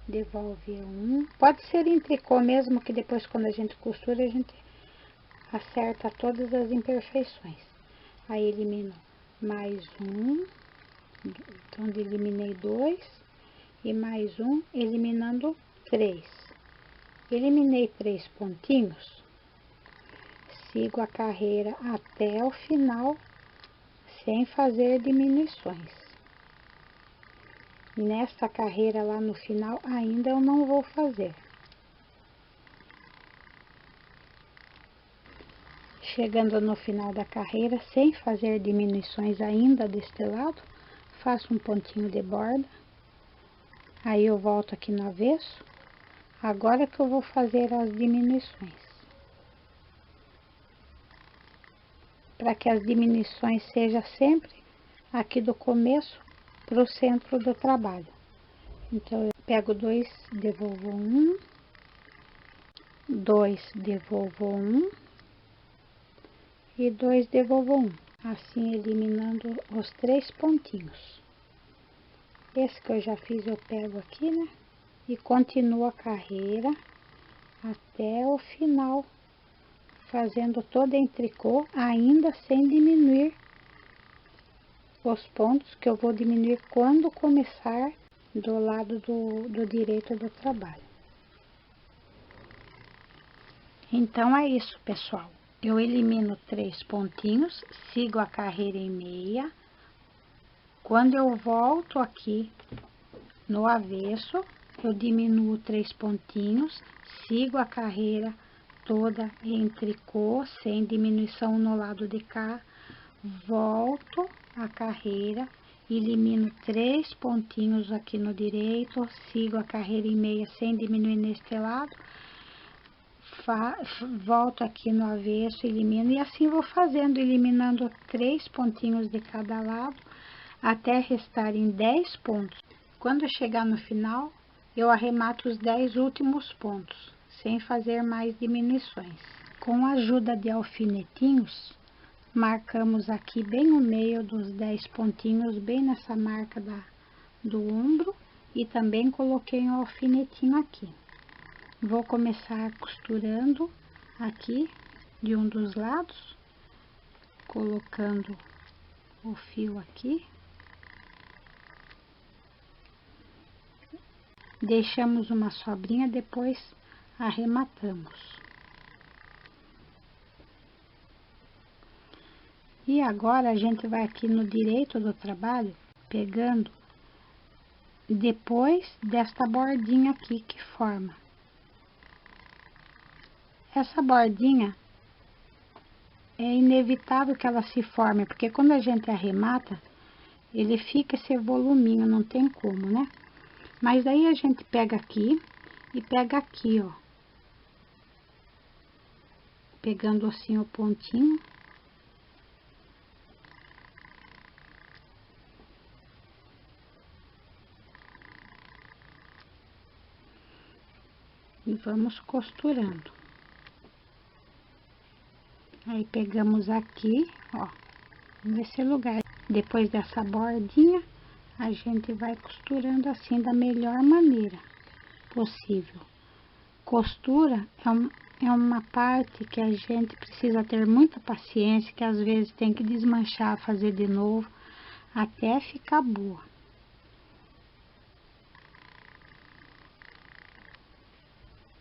devolve um. Pode ser em tricô mesmo, que depois quando a gente costura, a gente acerta todas as imperfeições. Aí elimino mais um, então eliminei 2, e mais um, eliminando 3. Eliminei 3 pontinhos, sigo a carreira até o final, sem fazer diminuições. Nesta carreira lá no final, ainda eu não vou fazer. Chegando no final da carreira, sem fazer diminuições ainda deste lado, faço um pontinho de borda, aí eu volto aqui no avesso. Agora que eu vou fazer as diminuições, para que as diminuições sejam sempre aqui do começo para o centro do trabalho. Então, eu pego 2, devolvo 1, 2, devolvo 1 e 2, devolvo 1. Assim, eliminando os 3 pontinhos. Esse que eu já fiz, eu pego aqui, né? E continuo a carreira até o final, fazendo todo em tricô, ainda sem diminuir os pontos, que eu vou diminuir quando começar do lado do direito do trabalho. Então é isso, pessoal. Eu elimino 3 pontinhos, sigo a carreira em meia. Quando eu volto aqui no avesso, eu diminuo 3 pontinhos, sigo a carreira toda em tricô, sem diminuição no lado de cá, volto a carreira, elimino 3 pontinhos aqui no direito, sigo a carreira em meia sem diminuir neste lado, volto aqui no avesso, elimino, e assim vou fazendo, eliminando 3 pontinhos de cada lado, até restarem 10 pontos. Quando eu chegar no final, eu arremato os 10 últimos pontos, sem fazer mais diminuições. Com a ajuda de alfinetinhos, marcamos aqui bem no meio dos 10 pontinhos, bem nessa marca do ombro, e também coloquei um alfinetinho aqui. Vou começar costurando aqui de um dos lados, colocando o fio aqui. Deixamos uma sobrinha, depois arrematamos. E agora a gente vai aqui no direito do trabalho, pegando depois desta bordinha aqui que forma. Essa bordinha é inevitável que ela se forme, porque quando a gente arremata, ele fica esse voluminho, não tem como, né? Mas aí a gente pega aqui e pega aqui, ó. Pegando assim o pontinho. E vamos costurando. Aí pegamos aqui, ó, nesse lugar. Depois dessa bordinha, a gente vai costurando assim da melhor maneira possível. Costura é uma parte que a gente precisa ter muita paciência, que às vezes tem que desmanchar, fazer de novo, até ficar boa.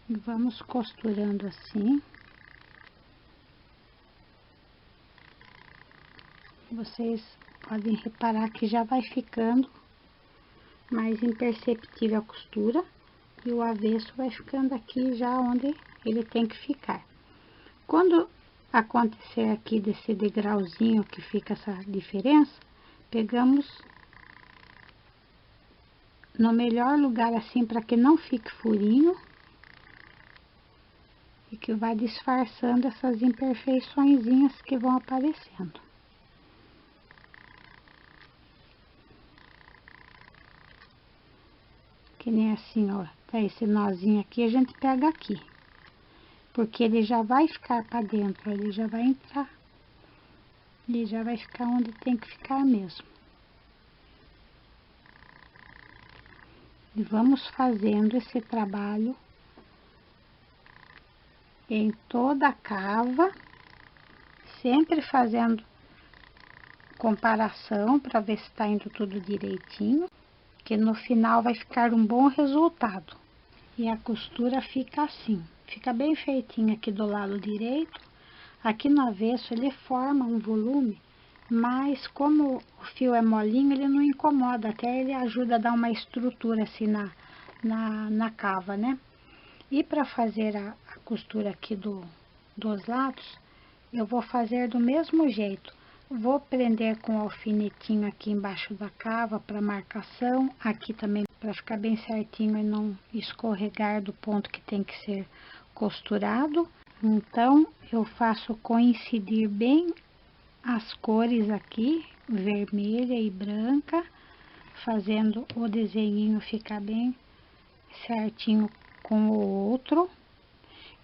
E vamos costurando assim. Vocês podem reparar que já vai ficando mais imperceptível a costura, e o avesso vai ficando aqui já onde ele tem que ficar. Quando acontecer aqui desse degrauzinho que fica essa diferença, pegamos no melhor lugar assim para que não fique furinho e que vai disfarçando essas imperfeiçõezinhas que vão aparecendo. Que nem assim, ó, tá esse nozinho aqui, a gente pega aqui, porque ele já vai ficar para dentro, ele já vai entrar, ele já vai ficar onde tem que ficar mesmo. E vamos fazendo esse trabalho em toda a cava, sempre fazendo comparação para ver se está indo tudo direitinho, que no final vai ficar um bom resultado. E a costura fica assim, fica bem feitinha aqui do lado direito. Aqui no avesso ele forma um volume, mas como o fio é molinho, ele não incomoda, até ele ajuda a dar uma estrutura assim na cava, né? E para fazer a costura aqui dos lados, eu vou fazer do mesmo jeito. Vou prender com o alfinetinho aqui embaixo da cava para marcação, aqui também para ficar bem certinho e não escorregar do ponto que tem que ser costurado. Então, eu faço coincidir bem as cores aqui, vermelha e branca, fazendo o desenho ficar bem certinho com o outro.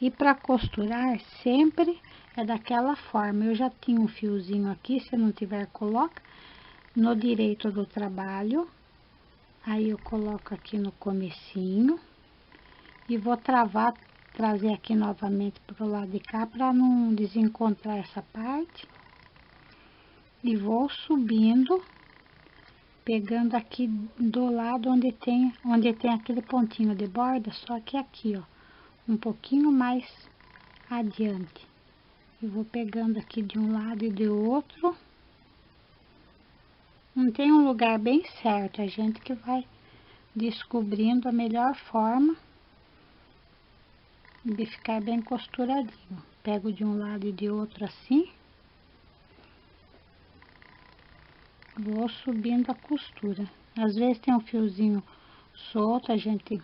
E para costurar sempre é daquela forma. Eu já tinha um fiozinho aqui, se não tiver, coloca no direito do trabalho. Aí eu coloco aqui no comecinho e vou travar trazer aqui novamente para o lado de cá para não desencontrar essa parte. E vou subindo, pegando aqui do lado onde tem aquele pontinho de borda, só que aqui, ó, um pouquinho mais adiante. E vou pegando aqui de um lado e do outro. Não tem um lugar bem certo, a gente que vai descobrindo a melhor forma de ficar bem costuradinho. Pego de um lado e de outro assim. Vou subindo a costura. Às vezes tem um fiozinho solto, a gente,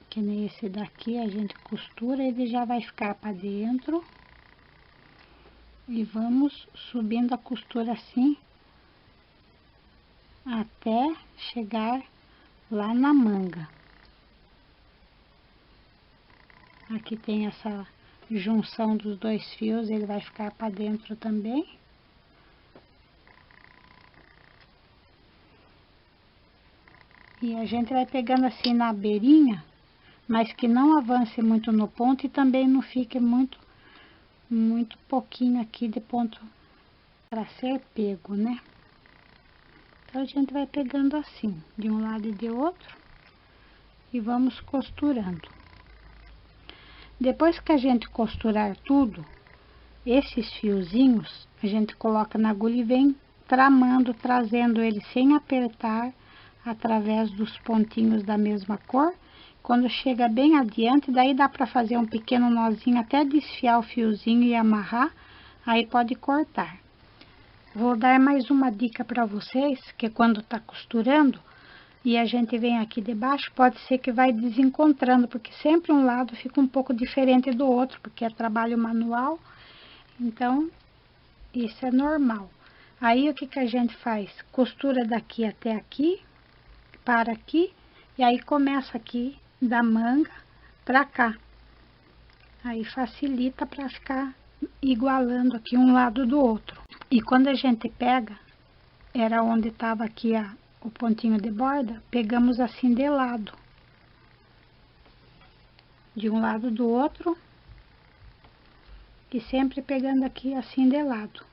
que nem esse daqui, a gente costura, ele já vai ficar para dentro. E vamos subindo a costura assim, até chegar lá na manga. Aqui tem essa junção dos dois fios, ele vai ficar para dentro também. E a gente vai pegando assim na beirinha, mas que não avance muito no ponto e também não fique muito pouquinho aqui de ponto para ser pego, né? Então a gente vai pegando assim, de um lado e de outro, e vamos costurando. Depois que a gente costurar tudo, esses fiozinhos a gente coloca na agulha e vem tramando, trazendo ele sem apertar, através dos pontinhos da mesma cor. Quando chega bem adiante, daí dá para fazer um pequeno nozinho até desfiar o fiozinho e amarrar, aí pode cortar. Vou dar mais uma dica para vocês, que quando tá costurando e a gente vem aqui debaixo, pode ser que vai desencontrando, porque sempre um lado fica um pouco diferente do outro, porque é trabalho manual, então isso é normal. Aí o que que a gente faz? Costura daqui até aqui, para aqui, e aí começa aqui da manga pra cá. Aí facilita para ficar igualando aqui um lado do outro. E quando a gente pega, era onde estava aqui o pontinho de borda, pegamos assim de lado. De um lado do outro, e sempre pegando aqui assim de lado.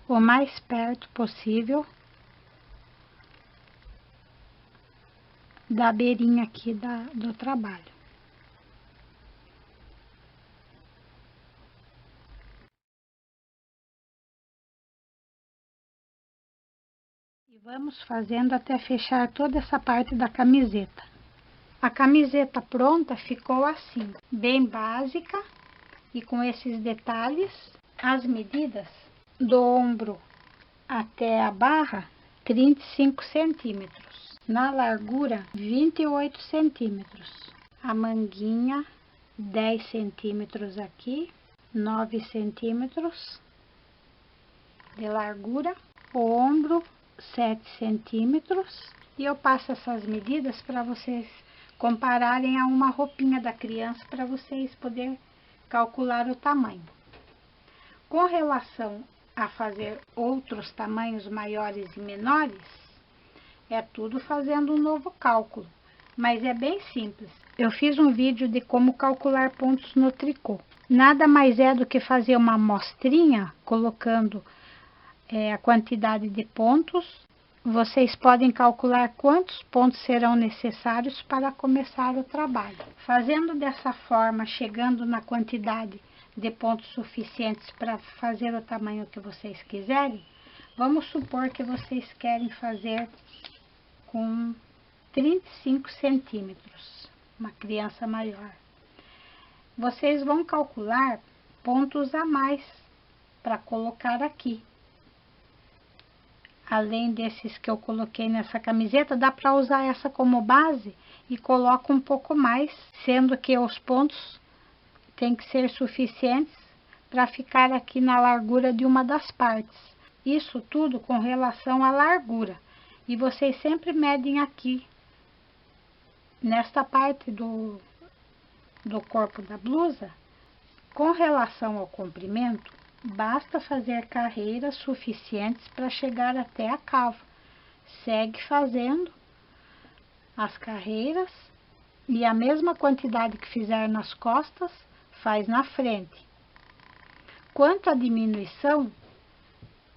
O mais perto possível da beirinha aqui do trabalho. E vamos fazendo até fechar toda essa parte da camiseta. A camiseta pronta ficou assim, bem básica e com esses detalhes. As medidas do ombro até a barra, 35 centímetros. Na largura, 28 centímetros. A manguinha, 10 centímetros aqui, 9 centímetros de largura. O ombro, 7 centímetros. E eu passo essas medidas para vocês compararem a uma roupinha da criança, para vocês poderem calcular o tamanho. Com relação a fazer outros tamanhos maiores e menores, é tudo fazendo um novo cálculo, mas é bem simples. Eu fiz um vídeo de como calcular pontos no tricô. Nada mais é do que fazer uma amostrinha, colocando a quantidade de pontos. Vocês podem calcular quantos pontos serão necessários para começar o trabalho. Fazendo dessa forma, chegando na quantidade de pontos suficientes para fazer o tamanho que vocês quiserem, vamos supor que vocês querem fazer com 35 centímetros, uma criança maior. Vocês vão calcular pontos a mais para colocar aqui. Além desses que eu coloquei nessa camiseta, dá para usar essa como base e coloco um pouco mais, sendo que os pontos têm que ser suficientes para ficar aqui na largura de uma das partes. Isso tudo com relação à largura. E vocês sempre medem aqui, nesta parte do corpo da blusa, com relação ao comprimento, basta fazer carreiras suficientes para chegar até a cava. Segue fazendo as carreiras e a mesma quantidade que fizer nas costas, faz na frente. Quanto à diminuição,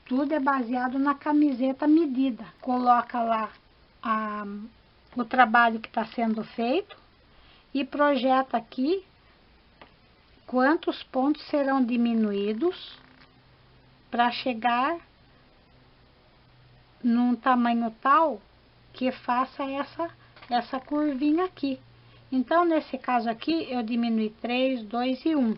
tudo é baseado na camiseta medida. Coloca lá o trabalho que está sendo feito e projeta aqui quantos pontos serão diminuídos para chegar num tamanho tal que faça essa curvinha aqui. Então, nesse caso aqui, eu diminui 3, 2 e 1.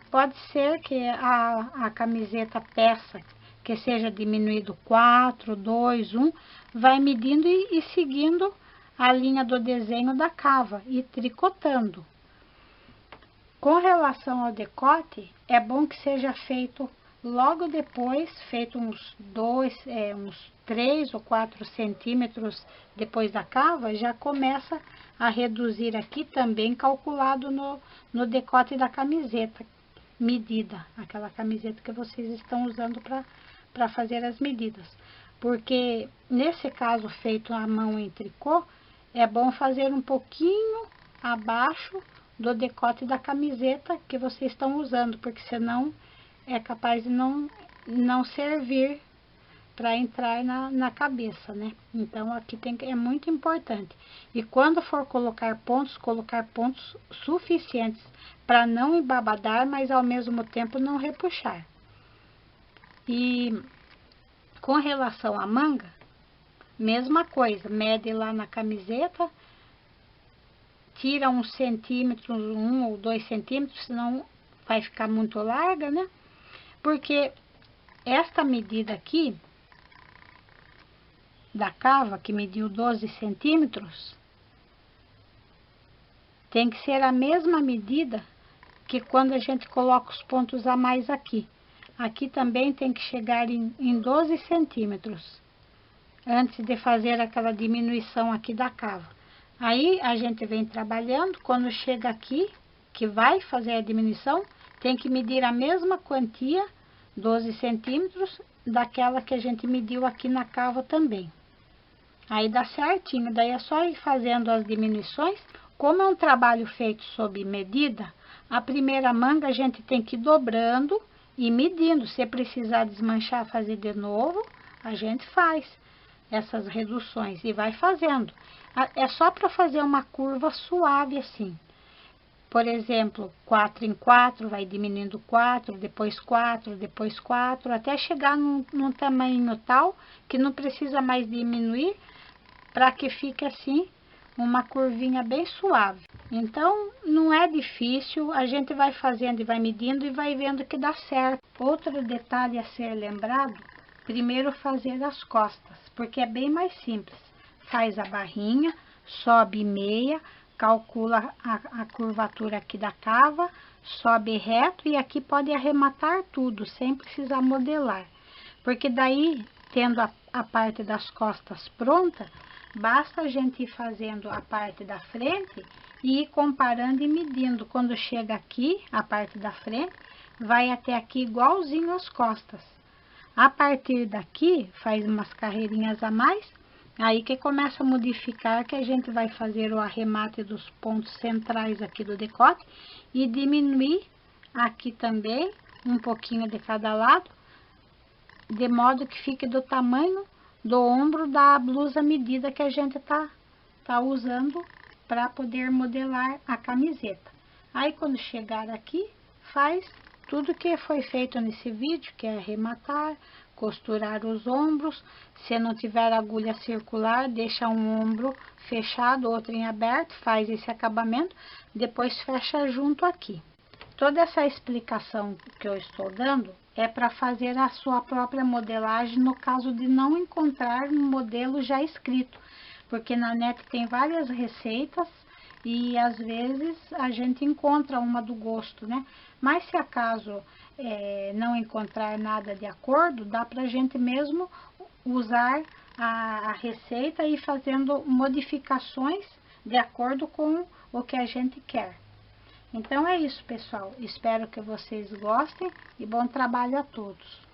Pode ser que a camiseta peça que seja diminuído 4, 2, 1, vai medindo e seguindo a linha do desenho da cava e tricotando. Com relação ao decote, é bom que seja feito logo depois, feito uns 3 ou 4 centímetros depois da cava, já começa a reduzir aqui também, calculado no decote da camiseta, medida, aquela camiseta que vocês estão usando para fazer as medidas. Porque nesse caso feito à mão em tricô, é bom fazer um pouquinho abaixo do decote da camiseta que vocês estão usando, porque senão é capaz de não servir para entrar na cabeça, né? Então, aqui é muito importante. E quando for colocar pontos suficientes para não embabadar, mas ao mesmo tempo não repuxar. E com relação à manga, mesma coisa, mede lá na camiseta, tira uns centímetros, 1 ou 2 centímetros, senão vai ficar muito larga, né? Porque esta medida aqui, da cava, que mediu 12 centímetros, tem que ser a mesma medida que quando a gente coloca os pontos a mais aqui. Aqui também tem que chegar em 12 centímetros, antes de fazer aquela diminuição aqui da cava. Aí a gente vem trabalhando, quando chega aqui, que vai fazer a diminuição, tem que medir a mesma quantia, 12 centímetros, daquela que a gente mediu aqui na cava também. Aí dá certinho, daí é só ir fazendo as diminuições. Como é um trabalho feito sob medida, a primeira manga a gente tem que ir dobrando e medindo. Se precisar desmanchar, fazer de novo, a gente faz essas reduções e vai fazendo. É só para fazer uma curva suave assim. Por exemplo, 4 em 4, vai diminuindo 4, depois 4, depois 4, até chegar num tamanho tal que não precisa mais diminuir, para que fique assim, uma curvinha bem suave. Então, não é difícil, a gente vai fazendo e vai medindo e vai vendo que dá certo. Outro detalhe a ser lembrado, primeiro fazer as costas, porque é bem mais simples. Faz a barrinha, sobe meia, calcula a curvatura aqui da cava, sobe reto e aqui pode arrematar tudo, sem precisar modelar. Porque daí, tendo a parte das costas pronta, basta a gente ir fazendo a parte da frente e ir comparando e medindo. Quando chega aqui, a parte da frente, vai até aqui igualzinho as costas. A partir daqui, faz umas carreirinhas a mais, aí que começa a modificar, que a gente vai fazer o arremate dos pontos centrais aqui do decote e diminuir aqui também, um pouquinho de cada lado, de modo que fique do tamanho do ombro da blusa medida que a gente tá usando para poder modelar a camiseta. Aí, quando chegar aqui, faz tudo que foi feito nesse vídeo, que é arrematar, costurar os ombros. Se não tiver agulha circular, deixa um ombro fechado, outro em aberto, faz esse acabamento, depois fecha junto aqui. Toda essa explicação que eu estou dando é para fazer a sua própria modelagem no caso de não encontrar um modelo já escrito, porque na net tem várias receitas e às vezes a gente encontra uma do gosto, né? Mas se acaso não encontrar nada de acordo, dá para a gente mesmo usar a receita e ir fazendo modificações de acordo com o que a gente quer. Então é isso, pessoal. Espero que vocês gostem e bom trabalho a todos.